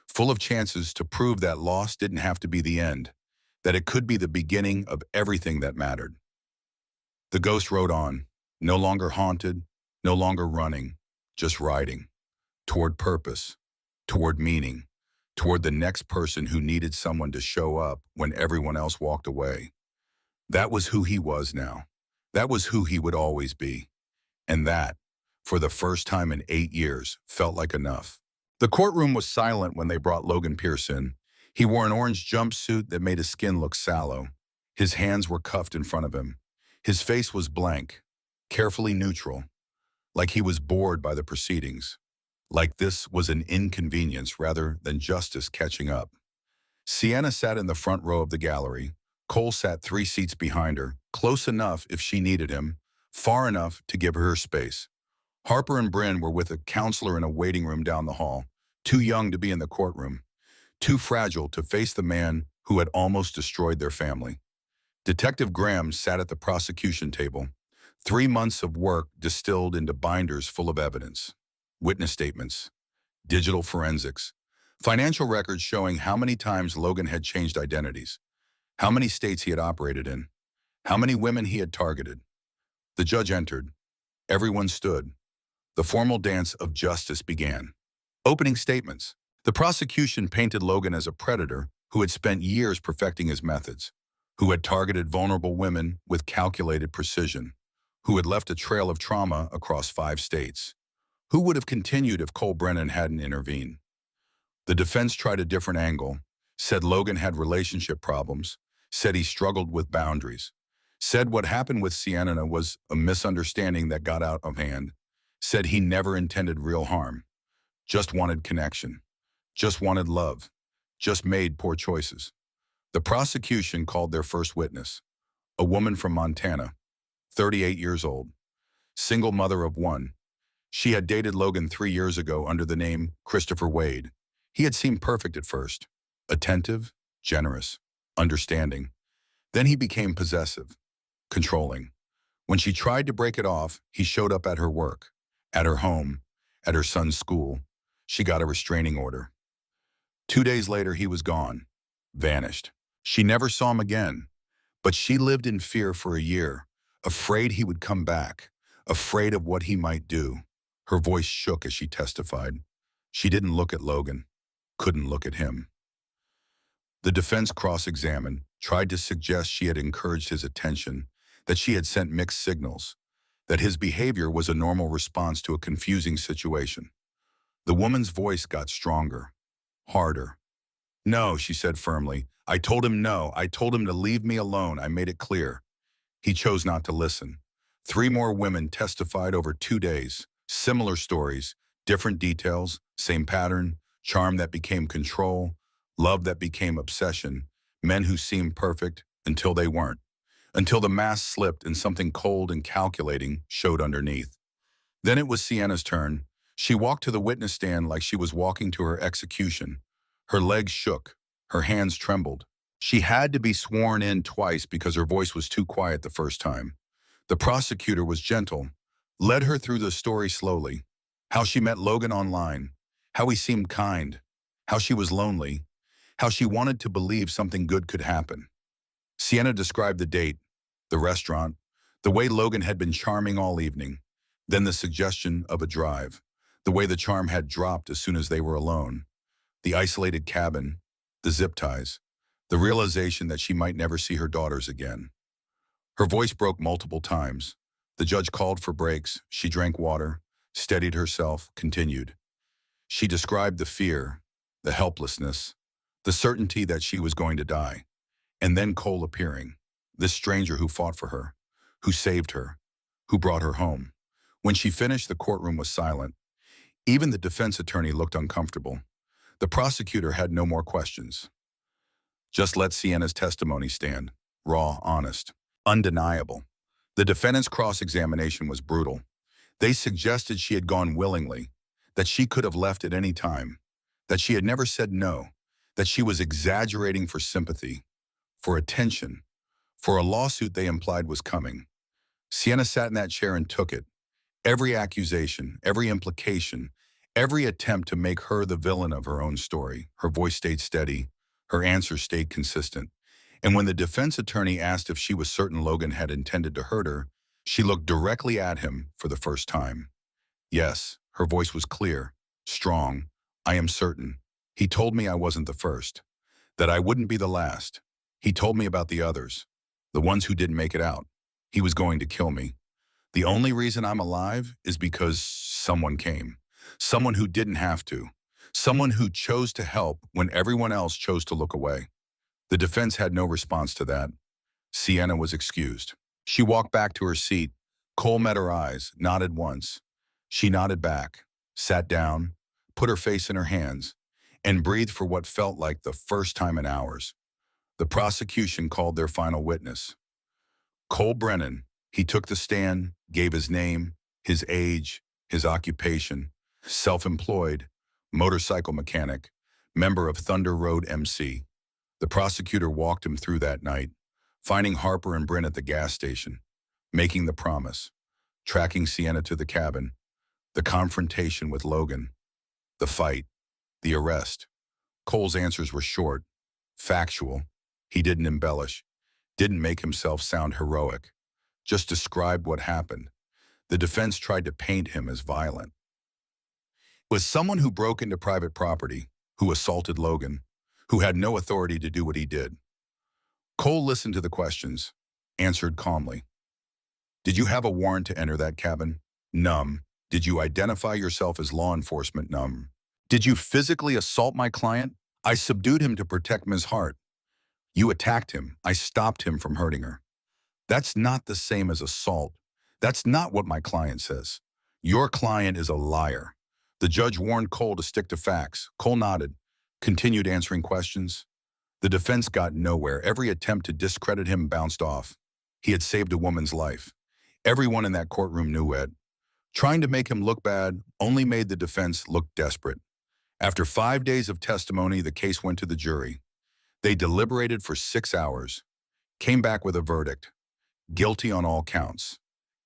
full of chances to prove that loss didn't have to be the end, that it could be the beginning of everything that mattered. The ghost rode on, no longer haunted, no longer running, just riding, toward purpose, toward meaning, toward the next person who needed someone to show up when everyone else walked away. That was who he was now. That was who he would always be. And that, for the first time in 8 years, felt like enough. The courtroom was silent when they brought Logan Pierce in. He wore an orange jumpsuit that made his skin look sallow. His hands were cuffed in front of him. His face was blank, carefully neutral, like he was bored by the proceedings, like this was an inconvenience rather than justice catching up. Sienna sat in the front row of the gallery. Cole sat 3 seats behind her, close enough if she needed him, far enough to give her space. Harper and Bryn were with a counselor in a waiting room down the hall, too young to be in the courtroom, too fragile to face the man who had almost destroyed their family. Detective Graham sat at the prosecution table, 3 months of work distilled into binders full of evidence, witness statements, digital forensics, financial records showing how many times Logan had changed identities, how many states he had operated in, how many women he had targeted. The judge entered. Everyone stood. The formal dance of justice began. Opening statements. The prosecution painted Logan as a predator who had spent years perfecting his methods, who had targeted vulnerable women with calculated precision, who had left a trail of trauma across 5 states, who would have continued if Cole Brennan hadn't intervened. The defense tried a different angle, said Logan had relationship problems, said he struggled with boundaries, said what happened with Sienna was a misunderstanding that got out of hand, said he never intended real harm, just wanted connection, just wanted love, just made poor choices. The prosecution called their first witness, a woman from Montana, 38 years old, single mother of 1. She had dated Logan 3 years ago under the name Christopher Wade. He had seemed perfect at first, attentive, generous, understanding. Then he became possessive, controlling. When she tried to break it off, he showed up at her work, at her home, at her son's school. She got a restraining order. 2 days later, he was gone, vanished. She never saw him again, but she lived in fear for a year, afraid he would come back, afraid of what he might do. Her voice shook as she testified. She didn't look at Logan, couldn't look at him. The defense cross-examined, tried to suggest she had encouraged his attention, that she had sent mixed signals, that his behavior was a normal response to a confusing situation. The woman's voice got stronger, harder. "No," she said firmly. "I told him no. I told him to leave me alone. I made it clear." He chose not to listen. 3 more women testified over 2 days. Similar stories, different details, same pattern, charm that became control, love that became obsession, men who seemed perfect until they weren't, until the mask slipped and something cold and calculating showed underneath. Then it was Sienna's turn. She walked to the witness stand like she was walking to her execution. Her legs shook, her hands trembled. She had to be sworn in twice because her voice was too quiet the first time. The prosecutor was gentle, led her through the story slowly. How she met Logan online, how he seemed kind, how she was lonely, how she wanted to believe something good could happen. Sienna described the date, the restaurant, the way Logan had been charming all evening, then the suggestion of a drive, the way the charm had dropped as soon as they were alone, the isolated cabin, the zip ties, the realization that she might never see her daughters again. Her voice broke multiple times. The judge called for breaks. She drank water, steadied herself, continued. She described the fear, the helplessness, the certainty that she was going to die. And then Cole appearing, this stranger who fought for her, who saved her, who brought her home. When she finished, the courtroom was silent. Even the defense attorney looked uncomfortable. The prosecutor had no more questions. Just let Sienna's testimony stand, raw, honest, undeniable. The defendant's cross-examination was brutal. They suggested she had gone willingly, that she could have left at any time, that she had never said no, that she was exaggerating for sympathy, for attention, for a lawsuit they implied was coming. Sienna sat in that chair and took it. Every accusation, every implication, every attempt to make her the villain of her own story. Her voice stayed steady. Her answers stayed consistent. And when the defense attorney asked if she was certain Logan had intended to hurt her, she looked directly at him for the first time. Yes, her voice was clear, strong. I am certain. He told me I wasn't the first, that I wouldn't be the last. He told me about the others, the ones who didn't make it out. He was going to kill me. The only reason I'm alive is because someone came. Someone who didn't have to. Someone who chose to help when everyone else chose to look away. The defense had no response to that. Sienna was excused. She walked back to her seat. Cole met her eyes, nodded once. She nodded back, sat down, put her face in her hands, and breathed for what felt like the first time in hours. The prosecution called their final witness. Cole Brennan. He took the stand, gave his name, his age, his occupation, self-employed, motorcycle mechanic, member of Thunder Road MC. The prosecutor walked him through that night, finding Harper and Bryn at the gas station, making the promise, tracking Sienna to the cabin, the confrontation with Logan, the fight, the arrest. Cole's answers were short, factual. He didn't embellish, didn't make himself sound heroic, just described what happened. The defense tried to paint him as violent. It was someone who broke into private property, who assaulted Logan, who had no authority to do what he did. Cole listened to the questions, answered calmly. Did you have a warrant to enter that cabin? Numb. Did you identify yourself as law enforcement? Numb. Did you physically assault my client? I subdued him to protect Ms. Hart. You attacked him. I stopped him from hurting her. That's not the same as assault. That's not what my client says. Your client is a liar. The judge warned Cole to stick to facts. Cole nodded, continued answering questions. The defense got nowhere. Every attempt to discredit him bounced off. He had saved a woman's life. Everyone in that courtroom knew it. Trying to make him look bad only made the defense look desperate. After 5 days of testimony, the case went to the jury. They deliberated for 6 hours, came back with a verdict. Guilty on all counts.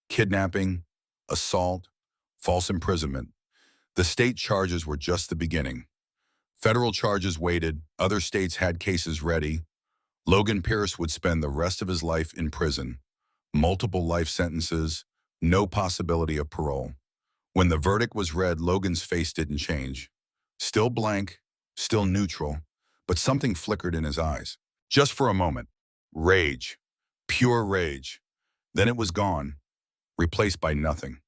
Kidnapping, assault, false imprisonment. The state charges were just the beginning. Federal charges waited. Other states had cases ready. Logan Pierce would spend the rest of his life in prison. Multiple life sentences, no possibility of parole. When the verdict was read, Logan's face didn't change. Still blank, still neutral, but something flickered in his eyes. Just for a moment. Rage. Pure rage. Then it was gone, replaced by nothing.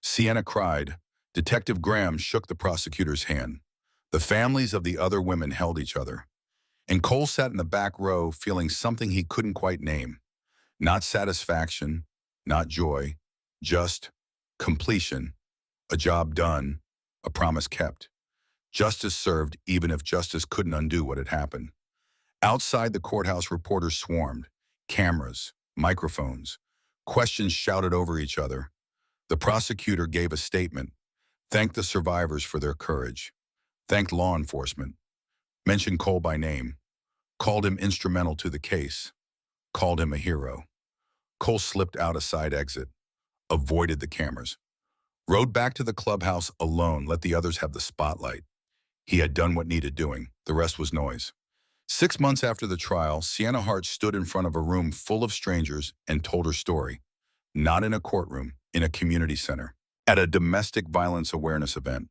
Sienna cried. Detective Graham shook the prosecutor's hand. The families of the other women held each other. And Cole sat in the back row feeling something he couldn't quite name. Not satisfaction, not joy, just completion. A job done, a promise kept. Justice served even if justice couldn't undo what had happened. Outside the courthouse, reporters swarmed. Cameras, microphones, questions shouted over each other. The prosecutor gave a statement, thanked the survivors for their courage, thanked law enforcement, mentioned Cole by name, called him instrumental to the case, called him a hero. Cole slipped out a side exit, avoided the cameras, rode back to the clubhouse alone, let the others have the spotlight. He had done what needed doing. The rest was noise. 6 months after the trial, Sienna Hart stood in front of a room full of strangers and told her story. Not in a courtroom, in a community center, at a domestic violence awareness event.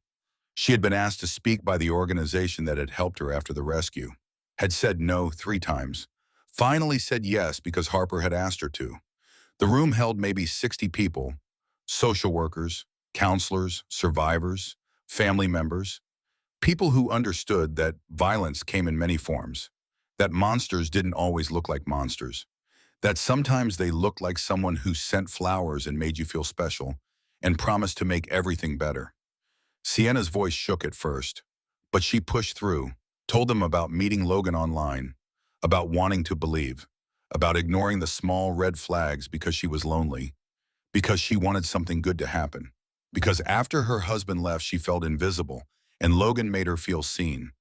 She had been asked to speak by the organization that had helped her after the rescue, had said no 3 times, finally said yes because Harper had asked her to. The room held maybe 60 people, social workers, counselors, survivors, family members. People who understood that violence came in many forms, that monsters didn't always look like monsters, that sometimes they looked like someone who sent flowers and made you feel special and promised to make everything better. Sienna's voice shook at first, but she pushed through, told them about meeting Logan online, about wanting to believe, about ignoring the small red flags because she was lonely, because she wanted something good to happen, because after her husband left, she felt invisible, and Logan made her feel seen.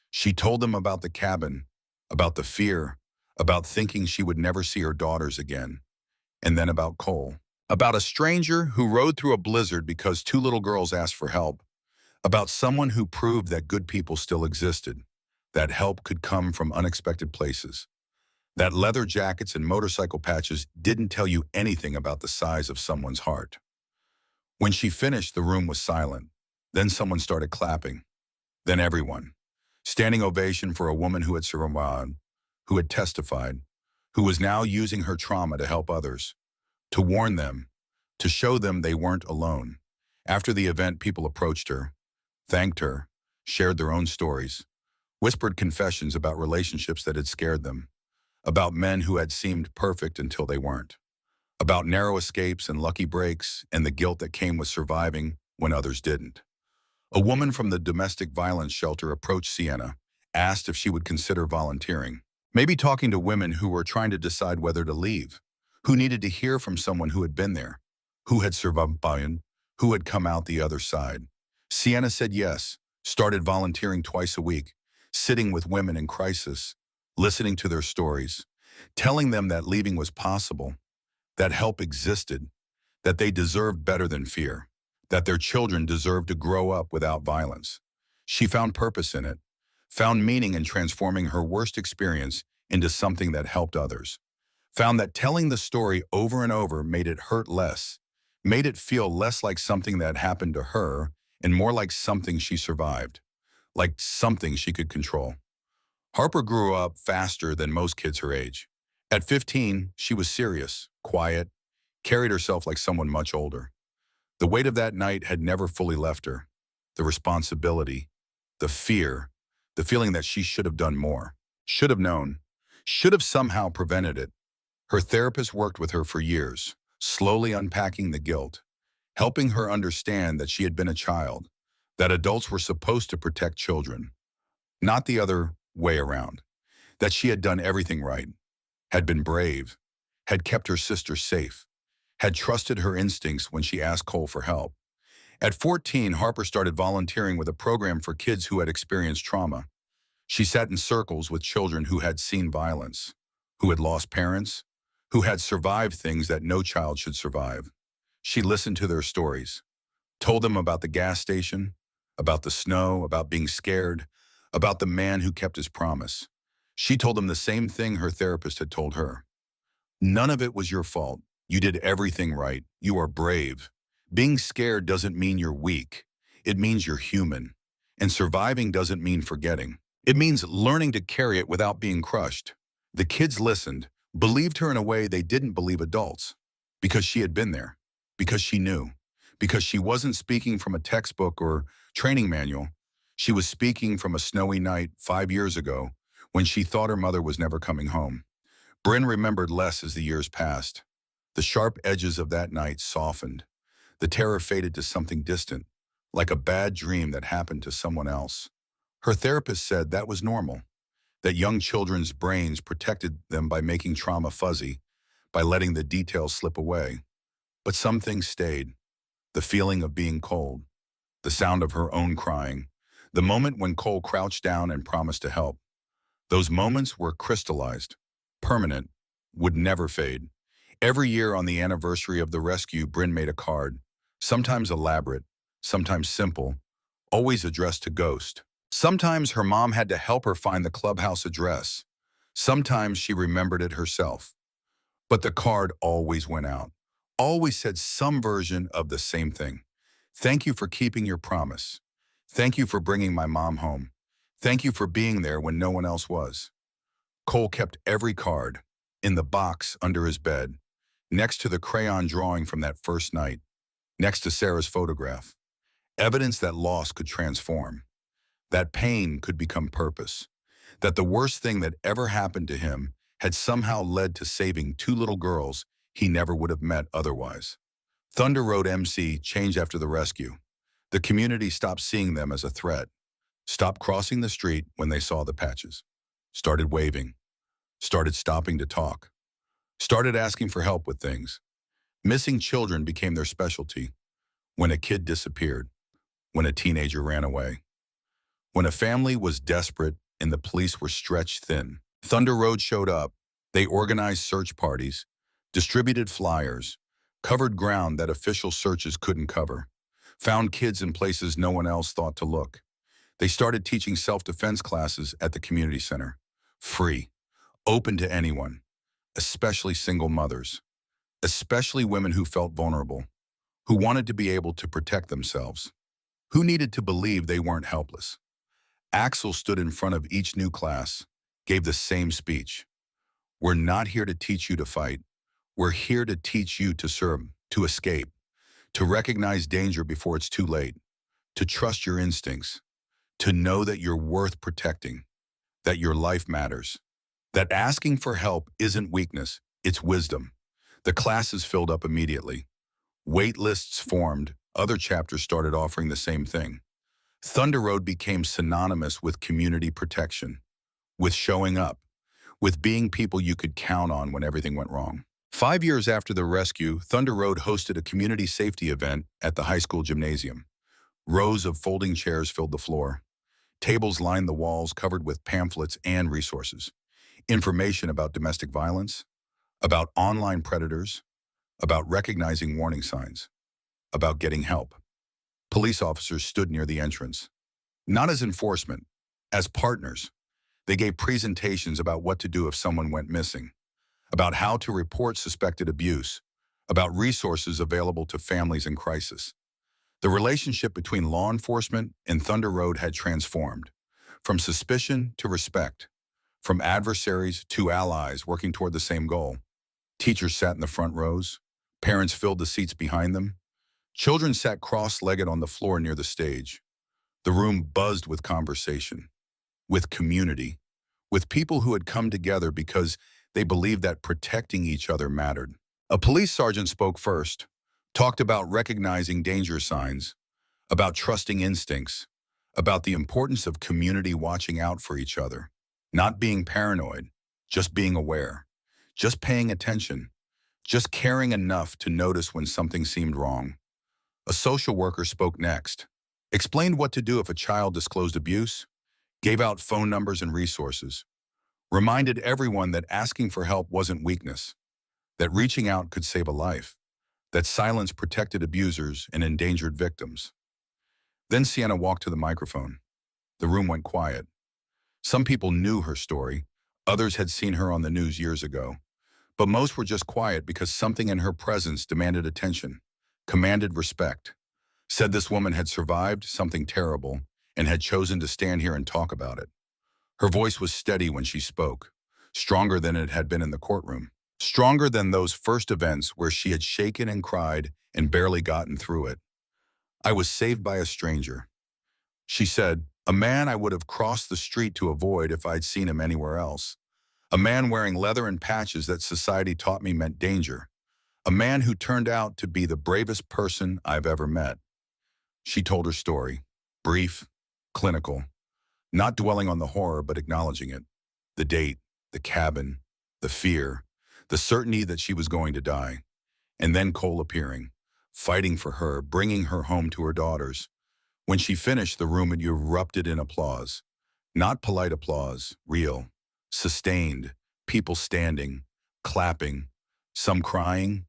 She told them about the cabin, about the fear, about thinking she would never see her daughters again, and then about Cole, about a stranger who rode through a blizzard because two little girls asked for help, about someone who proved that good people still existed, that help could come from unexpected places, that leather jackets and motorcycle patches didn't tell you anything about the size of someone's heart. When she finished, the room was silent. Then someone started clapping. Then everyone. Standing ovation for a woman who had survived, who had testified, who was now using her trauma to help others, to warn them, to show them they weren't alone. After the event, people approached her, thanked her, shared their own stories, whispered confessions about relationships that had scared them, about men who had seemed perfect until they weren't, about narrow escapes and lucky breaks and the guilt that came with surviving when others didn't. A woman from the domestic violence shelter approached Sienna, asked if she would consider volunteering, maybe talking to women who were trying to decide whether to leave, who needed to hear from someone who had been there, who had survived violence, who had come out the other side. Sienna said yes, started volunteering twice a week, sitting with women in crisis, listening to their stories, telling them that leaving was possible, that help existed, that they deserved better than fear, that their children deserved to grow up without violence. She found purpose in it, found meaning in transforming her worst experience into something that helped others, found that telling the story over and over made it hurt less, made it feel less like something that happened to her and more like something she survived, like something she could control. Harper grew up faster than most kids her age. At 15, she was serious, quiet, carried herself like someone much older. The weight of that night had never fully left her. The responsibility, the fear, the feeling that she should have done more, should have known, should have somehow prevented it. Her therapist worked with her for years, slowly unpacking the guilt, helping her understand that she had been a child, that adults were supposed to protect children, not the other way around, that she had done everything right, had been brave, had kept her sister safe, had trusted her instincts when she asked Cole for help. At 14, Harper started volunteering with a program for kids who had experienced trauma. She sat in circles with children who had seen violence, who had lost parents, who had survived things that no child should survive. She listened to their stories, told them about the gas station, about the snow, about being scared, about the man who kept his promise. She told them the same thing her therapist had told her. None of it was your fault. You did everything right. You are brave. Being scared doesn't mean you're weak. It means you're human. And surviving doesn't mean forgetting. It means learning to carry it without being crushed. The kids listened, believed her in a way they didn't believe adults, because she had been there, because she knew, because she wasn't speaking from a textbook or training manual. She was speaking from a snowy night 5 years ago when she thought her mother was never coming home. Bryn remembered less as the years passed. The sharp edges of that night softened. The terror faded to something distant, like a bad dream that happened to someone else. Her therapist said that was normal, that young children's brains protected them by making trauma fuzzy, by letting the details slip away. But some things stayed. The feeling of being cold, the sound of her own crying, the moment when Cole crouched down and promised to help. Those moments were crystallized, permanent, would never fade. Every year on the anniversary of the rescue, Bryn made a card, sometimes elaborate, sometimes simple, always addressed to Ghost. Sometimes her mom had to help her find the clubhouse address. Sometimes she remembered it herself. But the card always went out, always said some version of the same thing. Thank you for keeping your promise. Thank you for bringing my mom home. Thank you for being there when no one else was. Cole kept every card, in the box under his bed, next to the crayon drawing from that first night, next to Sarah's photograph. Evidence that loss could transform. That pain could become purpose. That the worst thing that ever happened to him had somehow led to saving two little girls he never would have met otherwise. Thunder Road MC changed after the rescue. The community stopped seeing them as a threat, stopped crossing the street when they saw the patches, started waving, started stopping to talk, started asking for help with things. Missing children became their specialty. When a kid disappeared, when a teenager ran away, when a family was desperate and the police were stretched thin, Thunder Road showed up. They organized search parties, distributed flyers, covered ground that official searches couldn't cover, found kids in places no one else thought to look. They started teaching self-defense classes at the community center, free, open to anyone, especially single mothers, especially women who felt vulnerable, who wanted to be able to protect themselves, who needed to believe they weren't helpless. Axel stood in front of each new class, gave the same speech. We're not here to teach you to fight. We're here to teach you to serve, to escape, to recognize danger before it's too late, to trust your instincts, to know that you're worth protecting, that your life matters, that asking for help isn't weakness, it's wisdom. The classes filled up immediately. Wait lists formed. Other chapters started offering the same thing. Thunder Road became synonymous with community protection, with showing up, with being people you could count on when everything went wrong. 5 years after the rescue, Thunder Road hosted a community safety event at the high school gymnasium. Rows of folding chairs filled the floor. Tables lined the walls covered with pamphlets and resources. Information about domestic violence, about online predators, about recognizing warning signs, about getting help. Police officers stood near the entrance, not as enforcement, as partners. They gave presentations about what to do if someone went missing, about how to report suspected abuse, about resources available to families in crisis. The relationship between law enforcement and Thunder Road had transformed, from suspicion to respect, from adversaries to allies working toward the same goal. Teachers sat in the front rows. Parents filled the seats behind them. Children sat cross-legged on the floor near the stage. The room buzzed with conversation, with community, with people who had come together because they believed that protecting each other mattered. A police sergeant spoke first, talked about recognizing danger signs, about trusting instincts, about the importance of community watching out for each other, not being paranoid, just being aware, just paying attention, just caring enough to notice when something seemed wrong. A social worker spoke next, explained what to do if a child disclosed abuse, gave out phone numbers and resources, reminded everyone that asking for help wasn't weakness, that reaching out could save a life, that silence protected abusers and endangered victims. Then Sienna walked to the microphone. The room went quiet. Some people knew her story. Others had seen her on the news years ago. But most were just quiet because something in her presence demanded attention, commanded respect, said this woman had survived something terrible and had chosen to stand here and talk about it. Her voice was steady when she spoke, stronger than it had been in the courtroom, stronger than those first events where she had shaken and cried and barely gotten through it. I was saved by a stranger. She said, a man I would have crossed the street to avoid if I'd seen him anywhere else. A man wearing leather and patches that society taught me meant danger. A man who turned out to be the bravest person I've ever met. She told her story, brief, clinical, not dwelling on the horror but acknowledging it. The date, the cabin, the fear, the certainty that she was going to die. And then Cole appearing, fighting for her, bringing her home to her daughters. When she finished, the room had erupted in applause. Not polite applause, real, sustained, people standing, clapping, some crying,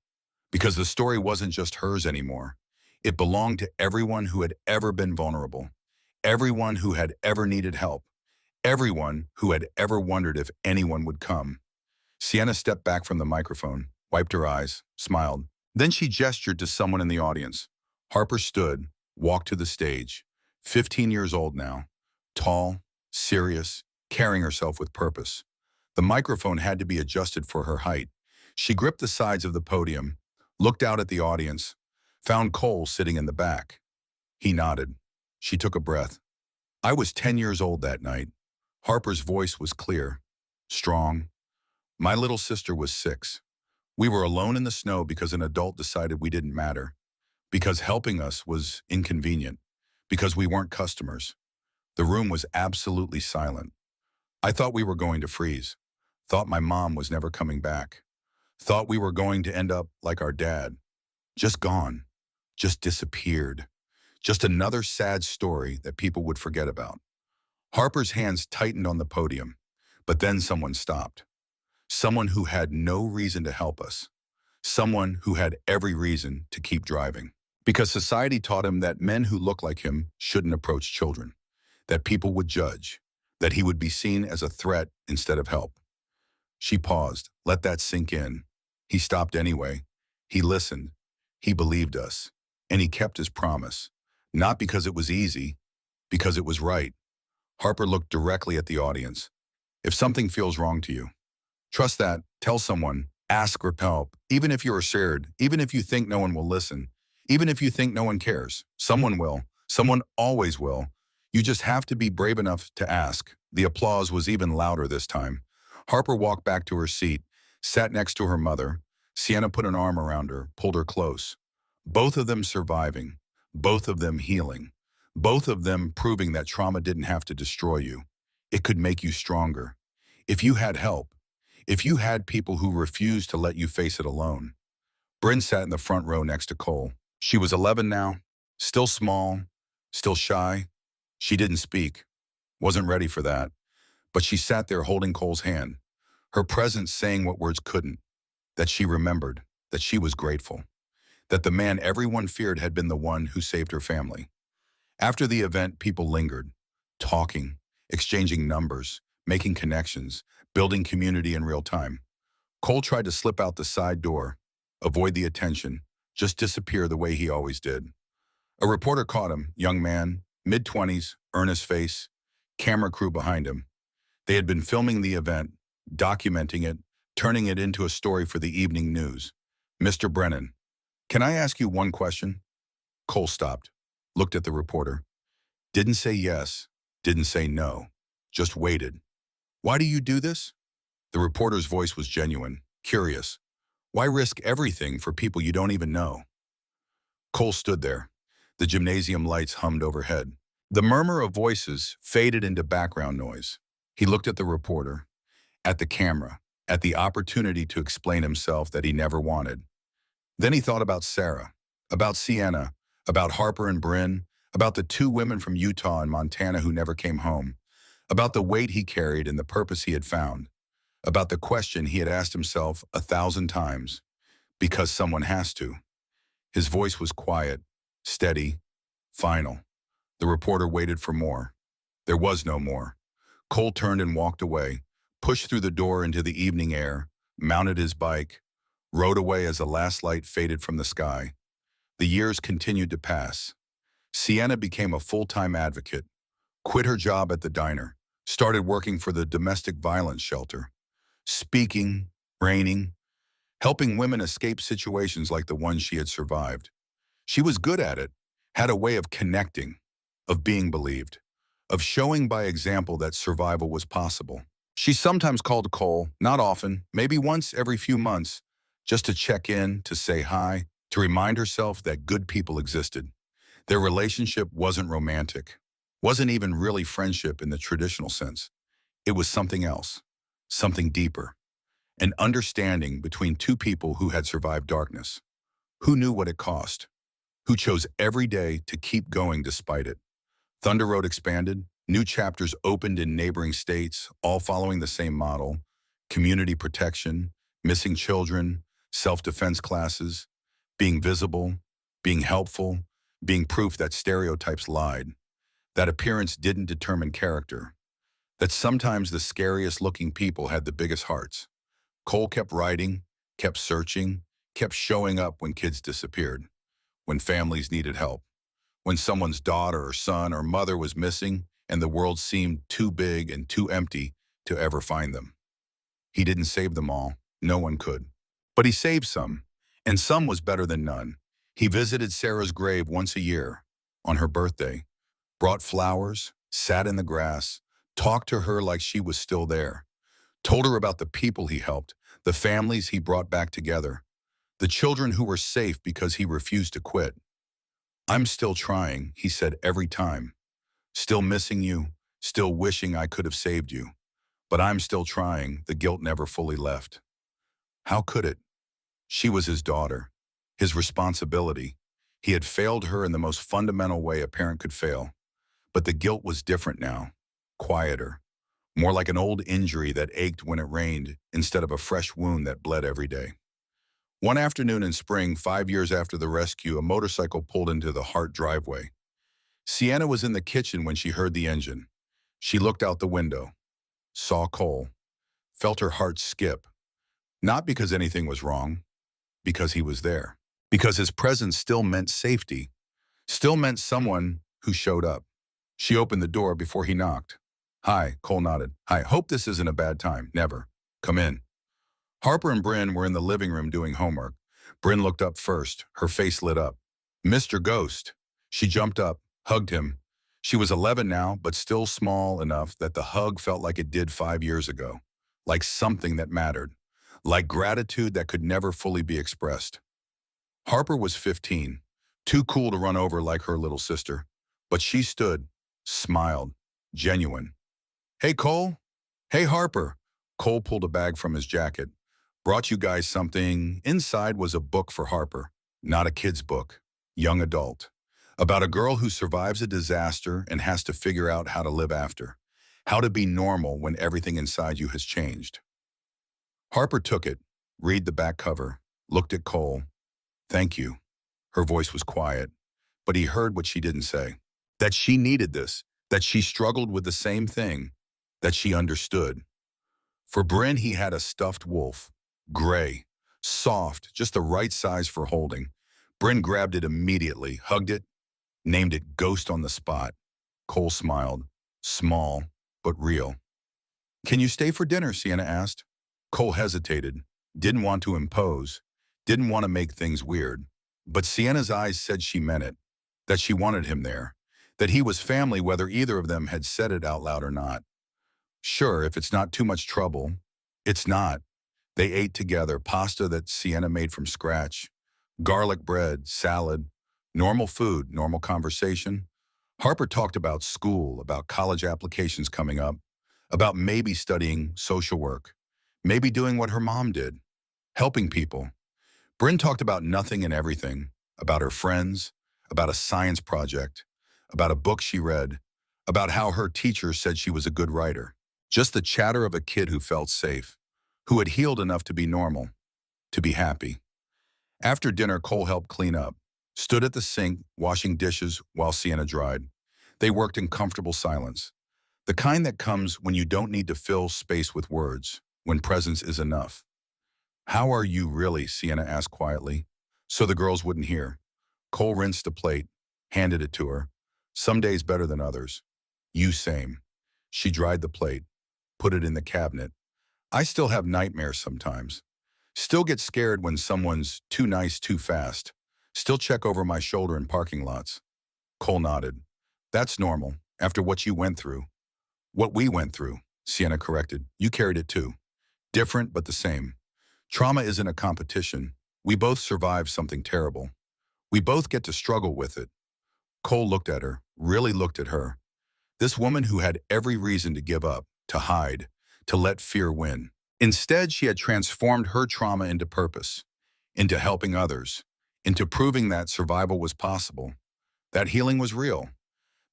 because the story wasn't just hers anymore. It belonged to everyone who had ever been vulnerable, everyone who had ever needed help, everyone who had ever wondered if anyone would come. Sienna stepped back from the microphone, wiped her eyes, smiled. Then she gestured to someone in the audience. Harper stood, walked to the stage, 15 years old now, tall, serious, carrying herself with purpose. The microphone had to be adjusted for her height. She gripped the sides of the podium, looked out at the audience, found Cole sitting in the back. He nodded. She took a breath. I was 10 years old that night. Harper's voice was clear, strong. My little sister was 6. We were alone in the snow because an adult decided we didn't matter, because helping us was inconvenient, because we weren't customers. The room was absolutely silent. I thought we were going to freeze, thought my mom was never coming back, thought we were going to end up like our dad, just gone, just disappeared, just another sad story that people would forget about. Harper's hands tightened on the podium, but then someone stopped. Someone who had no reason to help us. Someone who had every reason to keep driving. Because society taught him that men who looked like him shouldn't approach children, that people would judge, that he would be seen as a threat instead of help. She paused, let that sink in. He stopped anyway. He listened. He believed us. And he kept his promise. Not because it was easy, because it was right. Harper looked directly at the audience. If something feels wrong to you, trust that, tell someone, ask for help, even if you're scared, even if you think no one will listen, even if you think no one cares. Someone will. Someone always will. You just have to be brave enough to ask. The applause was even louder this time. Harper walked back to her seat, sat next to her mother. Sienna put an arm around her, pulled her close. Both of them surviving, both of them healing, both of them proving that trauma didn't have to destroy you. It could make you stronger. If you had help, if you had people who refused to let you face it alone. Bryn sat in the front row next to Cole. She was 11 now, still small, still shy. She didn't speak, wasn't ready for that. But she sat there holding Cole's hand, her presence saying what words couldn't, that she remembered, that she was grateful, that the man everyone feared had been the one who saved her family. After the event, people lingered, talking, exchanging numbers, making connections, building community in real time. Cole tried to slip out the side door, avoid the attention, just disappear the way he always did. A reporter caught him, young man, mid-20s, earnest face, camera crew behind him. They had been filming the event, documenting it, turning it into a story for the evening news. Mr. Brennan, can I ask you one question? Cole stopped, looked at the reporter. Didn't say yes, didn't say no, just waited. Why do you do this? The reporter's voice was genuine, curious. Why risk everything for people you don't even know? Cole stood there. The gymnasium lights hummed overhead. The murmur of voices faded into background noise. He looked at the reporter, at the camera, at the opportunity to explain himself that he never wanted. Then he thought about Sarah, about Sienna, about Harper and Bryn, about the 2 women from Utah and Montana who never came home, about the weight he carried and the purpose he had found, about the question he had asked himself 1,000 times, because someone has to. His voice was quiet, steady, final. The reporter waited for more. There was no more. Cole turned and walked away, pushed through the door into the evening air, mounted his bike, rode away as the last light faded from the sky. The years continued to pass. Sienna became a full-time advocate, quit her job at the diner, started working for the domestic violence shelter, speaking, training, helping women escape situations like the one she had survived. She was good at it, had a way of connecting, of being believed, of showing by example that survival was possible. She sometimes called Cole, not often, maybe once every few months, just to check in, to say hi, to remind herself that good people existed. Their relationship wasn't romantic, wasn't even really friendship in the traditional sense. It was something else, something deeper, an understanding between 2 people who had survived darkness, who knew what it cost, who chose every day to keep going despite it. Thunder Road expanded, new chapters opened in neighboring states, all following the same model: community protection, missing children, self-defense classes, being visible, being helpful, being proof that stereotypes lied, that appearance didn't determine character, that sometimes the scariest looking people had the biggest hearts. Cole kept writing, kept searching, kept showing up when kids disappeared, when families needed help, when someone's daughter or son or mother was missing and the world seemed too big and too empty to ever find them. He didn't save them all, no one could. But he saved some, and some was better than none. He visited Sarah's grave once a year, on her birthday, brought flowers, sat in the grass, talked to her like she was still there, told her about the people he helped, the families he brought back together, the children who were safe because he refused to quit. I'm still trying, he said every time. Still missing you, still wishing I could have saved you. But I'm still trying, the guilt never fully left. How could it? She was his daughter, his responsibility. He had failed her in the most fundamental way a parent could fail. But the guilt was different now, quieter, more like an old injury that ached when it rained instead of a fresh wound that bled every day. One afternoon in spring, 5 years after the rescue, a motorcycle pulled into the Hart driveway. Sienna was in the kitchen when she heard the engine. She looked out the window, saw Cole, felt her heart skip, not because anything was wrong, because he was there. Because his presence still meant safety, still meant someone who showed up. She opened the door before he knocked. Hi, Cole nodded. Hi, hope this isn't a bad time. Never. Come in. Harper and Bryn were in the living room doing homework. Bryn looked up first, her face lit up. Mr. Ghost. She jumped up, hugged him. She was 11 now, but still small enough that the hug felt like it did 5 years ago. Like something that mattered. Like gratitude that could never fully be expressed. Harper was 15, too cool to run over like her little sister. But she stood, smiled, genuine. Hey, Cole. Hey, Harper. Cole pulled a bag from his jacket. Brought you guys something. Inside was a book for Harper. Not a kid's book. Young adult. About a girl who survives a disaster and has to figure out how to live after. How to be normal when everything inside you has changed. Harper took it, read the back cover, looked at Cole. Thank you. Her voice was quiet, but he heard what she didn't say. That she needed this, that she struggled with the same thing, that she understood. For Bryn, he had a stuffed wolf, gray, soft, just the right size for holding. Bryn grabbed it immediately, hugged it, named it Ghost on the spot. Cole smiled, small, but real. Can you stay for dinner, Sienna asked. Cole hesitated, didn't want to impose, didn't want to make things weird. But Sienna's eyes said she meant it, that she wanted him there, that he was family whether either of them had said it out loud or not. Sure, if it's not too much trouble. It's not. They ate together, pasta that Sienna made from scratch, garlic bread, salad, normal food, normal conversation. Harper talked about school, about college applications coming up, about maybe studying social work, maybe doing what her mom did, helping people. Bryn talked about nothing and everything, about her friends, about a science project, about a book she read, about how her teacher said she was a good writer. Just the chatter of a kid who felt safe, who had healed enough to be normal, to be happy. After dinner, Cole helped clean up, stood at the sink, washing dishes while Sienna dried. They worked in comfortable silence, the kind that comes when you don't need to fill space with words, when presence is enough. How are you really? Sienna asked quietly, so the girls wouldn't hear. Cole rinsed a plate, handed it to her. Some days better than others. You same. She dried the plate, put it in the cabinet. I still have nightmares sometimes. Still get scared when someone's too nice too fast. Still check over my shoulder in parking lots. Cole nodded. That's normal, after what you went through. What we went through, Sienna corrected. You carried it too. Different, but the same. Trauma isn't a competition. We both survived something terrible. We both get to struggle with it. Cole looked at her, really looked at her. This woman who had every reason to give up, to hide, to let fear win. Instead, she had transformed her trauma into purpose, into helping others, into proving that survival was possible, that healing was real,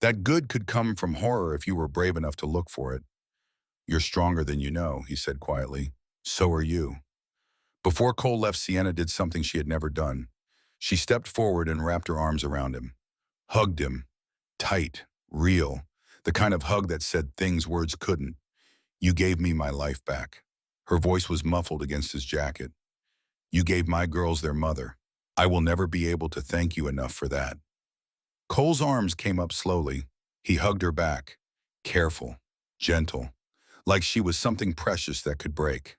that good could come from horror if you were brave enough to look for it. You're stronger than you know, he said quietly. So are you. Before Cole left, Sienna did something she had never done. She stepped forward and wrapped her arms around him, hugged him, tight, real, the kind of hug that said things words couldn't. You gave me my life back. Her voice was muffled against his jacket. You gave my girls their mother. I will never be able to thank you enough for that. Cole's arms came up slowly. He hugged her back, careful, gentle, like she was something precious that could break.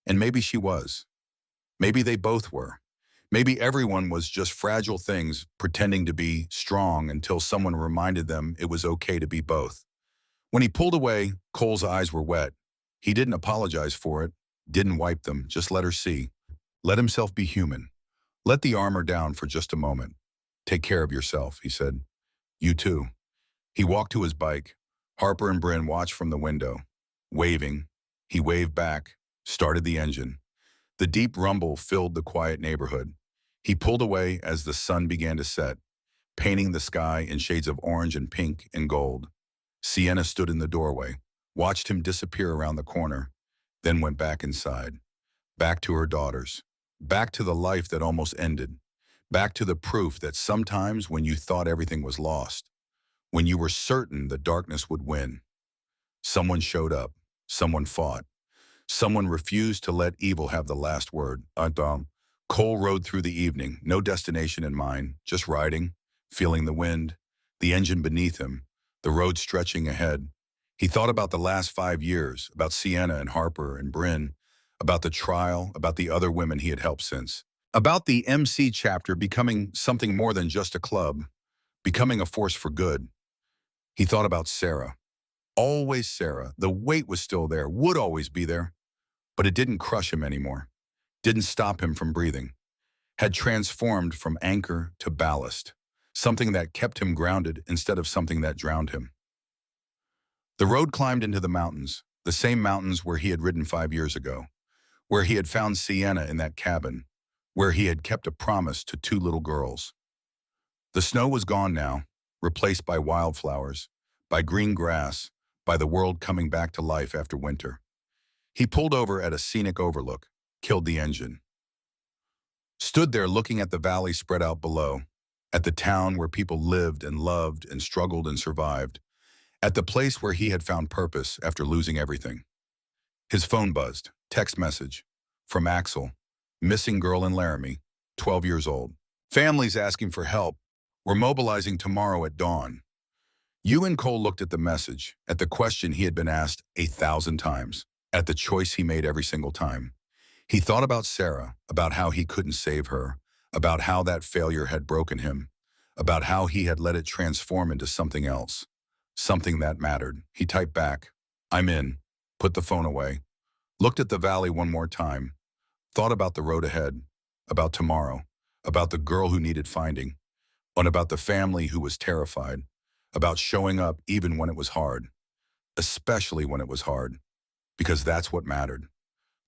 And maybe she was. Maybe they both were. Maybe everyone was just fragile things pretending to be strong until someone reminded them it was okay to be both. When he pulled away, Cole's eyes were wet. He didn't apologize for it, didn't wipe them, just let her see. Let himself be human. Let the armor down for just a moment. Take care of yourself, he said. You too. He walked to his bike. Harper and Bryn watched from the window. Waving, he waved back, started the engine. The deep rumble filled the quiet neighborhood. He pulled away as the sun began to set, painting the sky in shades of orange and pink and gold. Sienna stood in the doorway, watched him disappear around the corner, then went back inside, back to her daughters, back to the life that almost ended, back to the proof that sometimes when you thought everything was lost, when you were certain the darkness would win, someone showed up, someone fought, someone refused to let evil have the last word. Cole rode through the evening, no destination in mind, just riding, feeling the wind, the engine beneath him, the road stretching ahead. He thought about the last 5 years, about Sienna and Harper and Bryn, about the trial, about the other women he had helped since, about the MC chapter becoming something more than just a club, becoming a force for good. He thought about Sarah. Always Sarah. The weight was still there, would always be there, but it didn't crush him anymore, didn't stop him from breathing, had transformed from anchor to ballast, something that kept him grounded instead of something that drowned him. The road climbed into the mountains, the same mountains where he had ridden 5 years ago, where he had found Sienna in that cabin, where he had kept a promise to 2 little girls. The snow was gone now, replaced by wildflowers, by green grass, by the world coming back to life after winter. He pulled over at a scenic overlook, killed the engine. Stood there looking at the valley spread out below, at the town where people lived and loved and struggled and survived, at the place where he had found purpose after losing everything. His phone buzzed, text message, from Axel, missing girl in Laramie, 12 years old. Families asking for help. We're mobilizing tomorrow at dawn. You and Cole looked at the message, at the question he had been asked 1,000 times, at the choice he made every single time. He thought about Sarah, about how he couldn't save her, about how that failure had broken him, about how he had let it transform into something else, something that mattered. He typed back, I'm in, put the phone away, looked at the valley one more time, thought about the road ahead, about tomorrow, about the girl who needed finding, and about the family who was terrified, about showing up even when it was hard, especially when it was hard, because that's what mattered.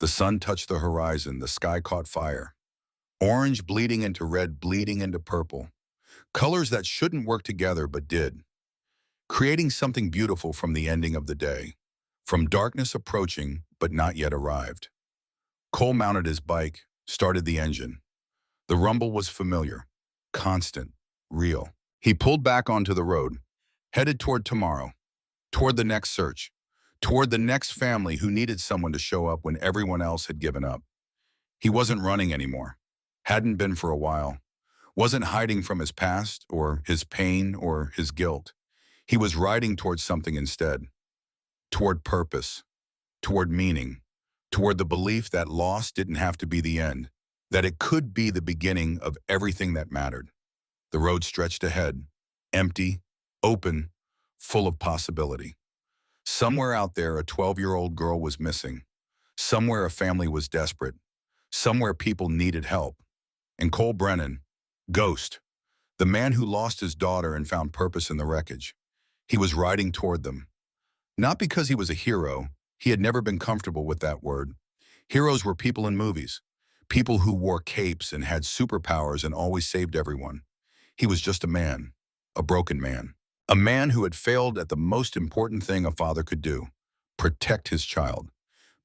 The sun touched the horizon, the sky caught fire. Orange bleeding into red, bleeding into purple. Colors that shouldn't work together but did. Creating something beautiful from the ending of the day. From darkness approaching but not yet arrived. Cole mounted his bike, started the engine. The rumble was familiar, constant, real. He pulled back onto the road, headed toward tomorrow, toward the next search, toward the next family who needed someone to show up when everyone else had given up. He wasn't running anymore, hadn't been for a while, wasn't hiding from his past or his pain or his guilt. He was riding towards something instead, toward purpose, toward meaning, toward the belief that loss didn't have to be the end, that it could be the beginning of everything that mattered. The road stretched ahead, empty, open, full of possibility. Somewhere out there, a 12-year-old girl was missing. Somewhere a family was desperate. Somewhere people needed help. And Cole Brennan, Ghost, the man who lost his daughter and found purpose in the wreckage. He was riding toward them. Not because he was a hero. He had never been comfortable with that word. Heroes were people in movies. People who wore capes and had superpowers and always saved everyone. He was just a man, a broken man. A man who had failed at the most important thing a father could do, protect his child.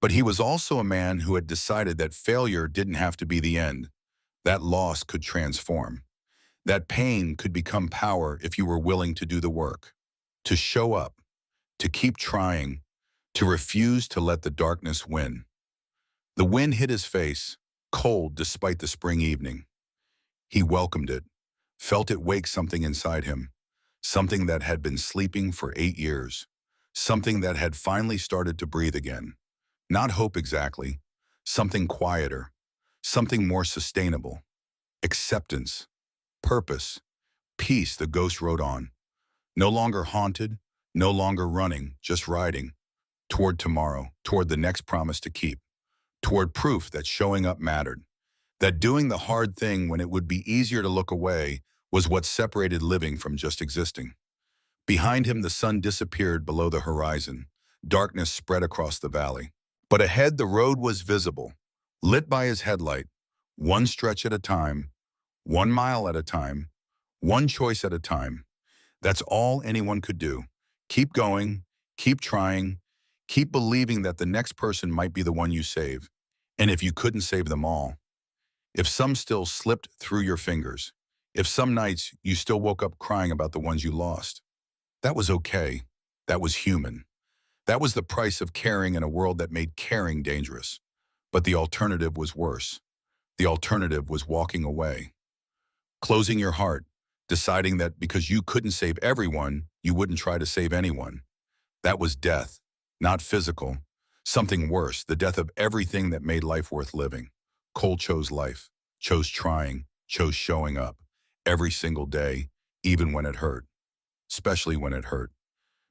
But he was also a man who had decided that failure didn't have to be the end. That loss could transform. That pain could become power if you were willing to do the work, to show up, to keep trying, to refuse to let the darkness win. The wind hit his face, cold despite the spring evening. He welcomed it, felt it wake something inside him, something that had been sleeping for 8 years, something that had finally started to breathe again. Not hope exactly, something quieter, something more sustainable. acceptance, purpose, peace. The ghost rode on, no longer haunted, no longer running, just riding toward tomorrow, toward the next promise to keep, toward proof that showing up mattered, that doing the hard thing when it would be easier to look away was what separated living from just existing. Behind him, the sun disappeared below the horizon. Darkness spread across the valley. But ahead, the road was visible, lit by his headlight, one stretch at a time, 1 mile at a time, one choice at a time. That's all anyone could do. Keep going, keep trying, keep believing that the next person might be the one you save. And if you couldn't save them all, if some still slipped through your fingers, if some nights you still woke up crying about the ones you lost, that was okay. That was human. That was the price of caring in a world that made caring dangerous. But the alternative was worse. The alternative was walking away, closing your heart, deciding that because you couldn't save everyone, you wouldn't try to save anyone. That was death, not physical. Something worse, the death of everything that made life worth living. Cole chose life, chose trying, chose showing up every single day, even when it hurt, especially when it hurt.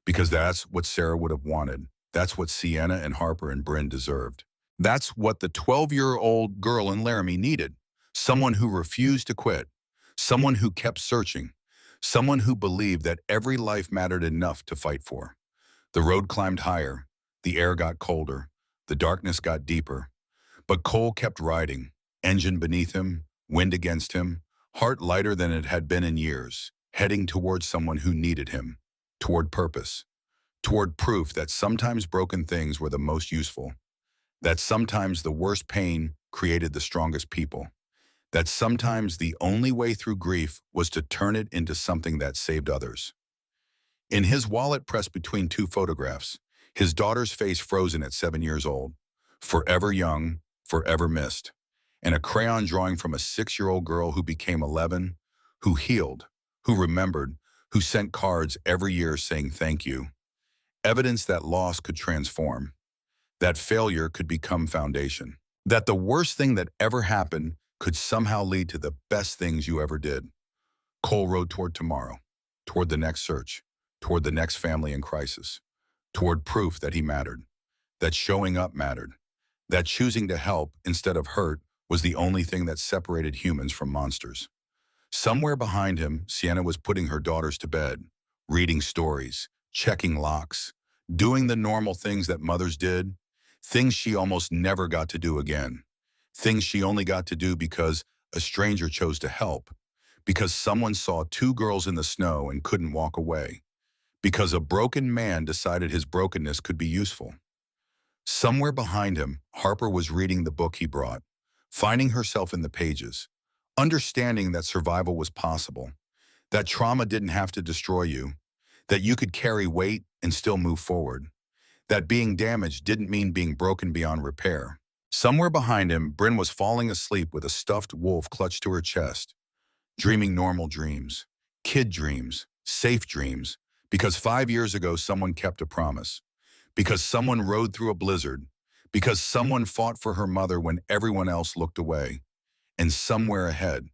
Because that's what Sarah would have wanted. That's what Sienna and Harper and Bryn deserved. That's what the 12-year-old girl in Laramie needed. Someone who refused to quit. Someone who kept searching. Someone who believed that every life mattered enough to fight for. The road climbed higher. The air got colder. The darkness got deeper. But Cole kept riding, engine beneath him, wind against him, heart lighter than it had been in years, heading towards someone who needed him, toward purpose, toward proof that sometimes broken things were the most useful, that sometimes the worst pain created the strongest people, that sometimes the only way through grief was to turn it into something that saved others. In his wallet pressed between two photographs, his daughter's face frozen at 7 years old, forever young, forever missed, and a crayon drawing from a 6-year-old girl who became 11, who healed, who remembered, who sent cards every year saying thank you. Evidence that loss could transform, that failure could become foundation, that the worst thing that ever happened could somehow lead to the best things you ever did. Cole rode toward tomorrow, toward the next search, toward the next family in crisis, toward proof that he mattered, that showing up mattered, that choosing to help instead of hurt was the only thing that separated humans from monsters. Somewhere behind him, Sienna was putting her daughters to bed, reading stories, checking locks, doing the normal things that mothers did, things she almost never got to do again, things she only got to do because a stranger chose to help, because someone saw 2 girls in the snow and couldn't walk away, because a broken man decided his brokenness could be useful. Somewhere behind him, Harper was reading the book he brought, finding herself in the pages, understanding that survival was possible, that trauma didn't have to destroy you, that you could carry weight and still move forward, that being damaged didn't mean being broken beyond repair. Somewhere behind him, Bryn was falling asleep with a stuffed wolf clutched to her chest, dreaming normal dreams, kid dreams, safe dreams, because 5 years ago someone kept a promise, because someone rode through a blizzard, because someone fought for her mother when everyone else looked away. And somewhere ahead,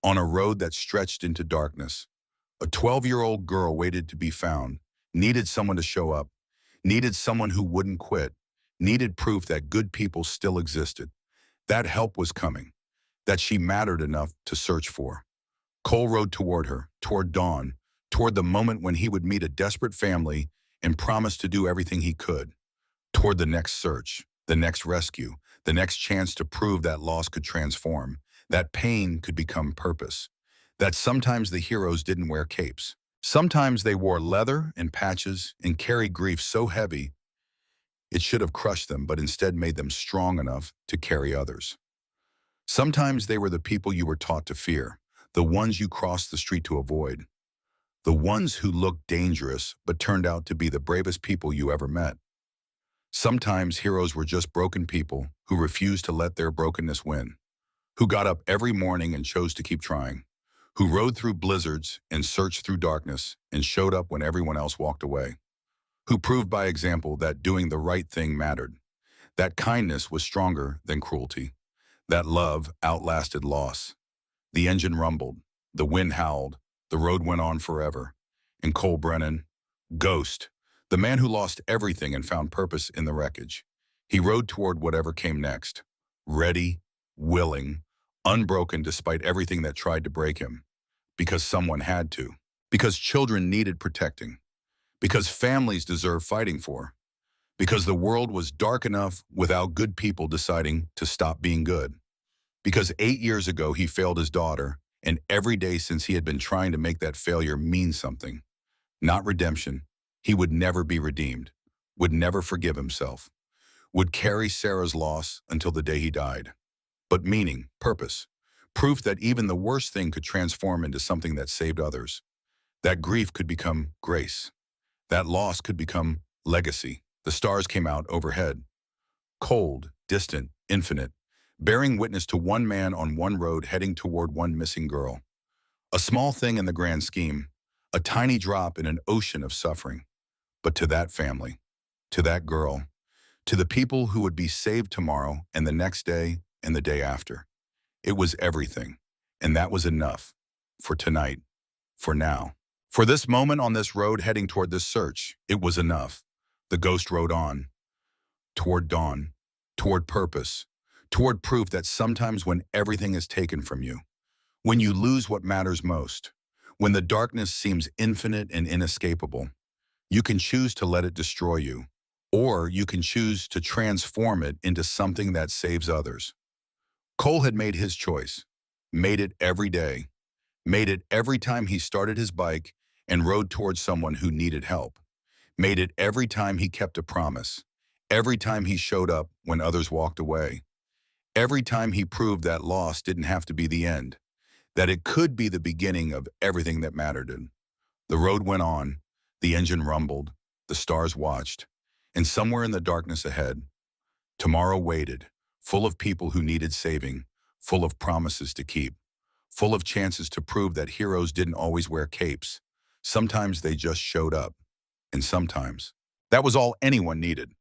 on a road that stretched into darkness, a 12-year-old girl waited to be found, needed someone to show up, needed someone who wouldn't quit, needed proof that good people still existed, that help was coming, that she mattered enough to search for. Cole rode toward her, toward dawn, toward the moment when he would meet a desperate family and promise to do everything he could, toward the next search, the next rescue, the next chance to prove that loss could transform, that pain could become purpose, that sometimes the heroes didn't wear capes. Sometimes they wore leather and patches and carried grief so heavy it should have crushed them, but instead made them strong enough to carry others. Sometimes they were the people you were taught to fear, the ones you crossed the street to avoid, the ones who looked dangerous but turned out to be the bravest people you ever met. Sometimes heroes were just broken people who refused to let their brokenness win, who got up every morning and chose to keep trying, who rode through blizzards and searched through darkness and showed up when everyone else walked away, who proved by example that doing the right thing mattered, that kindness was stronger than cruelty, that love outlasted loss, The engine rumbled, the wind howled, the road went on forever. And Cole Brennan, Ghost, the man who lost everything and found purpose in the wreckage. He rode toward whatever came next, ready, willing, unbroken despite everything that tried to break him. Because someone had to. Because children needed protecting. Because families deserve fighting for. Because the world was dark enough without good people deciding to stop being good. Because 8 years ago he failed his daughter, and every day since he had been trying to make that failure mean something. Not redemption. He would never be redeemed, would never forgive himself, would carry Sarah's loss until the day he died. But meaning, purpose, proof that even the worst thing could transform into something that saved others. That grief could become grace. That loss could become legacy. The stars came out overhead, cold, distant, infinite, bearing witness to one man on one road heading toward one missing girl. A small thing in the grand scheme, a tiny drop in an ocean of suffering. But to that family, to that girl, to the people who would be saved tomorrow and the next day and the day after, it was everything. And that was enough. For tonight. For now. For this moment on this road heading toward this search, it was enough. The ghost rode on. Toward dawn. Toward purpose. Toward proof that sometimes when everything is taken from you, when you lose what matters most, when the darkness seems infinite and inescapable, you can choose to let it destroy you, or you can choose to transform it into something that saves others. Cole had made his choice, made it every day, made it every time he started his bike and rode towards someone who needed help, made it every time he kept a promise, every time he showed up when others walked away, every time he proved that loss didn't have to be the end, that it could be the beginning of everything that mattered. The road went on, the engine rumbled, the stars watched, and somewhere in the darkness ahead, tomorrow waited, full of people who needed saving, full of promises to keep, full of chances to prove that heroes didn't always wear capes. Sometimes they just showed up, and sometimes that was all anyone needed.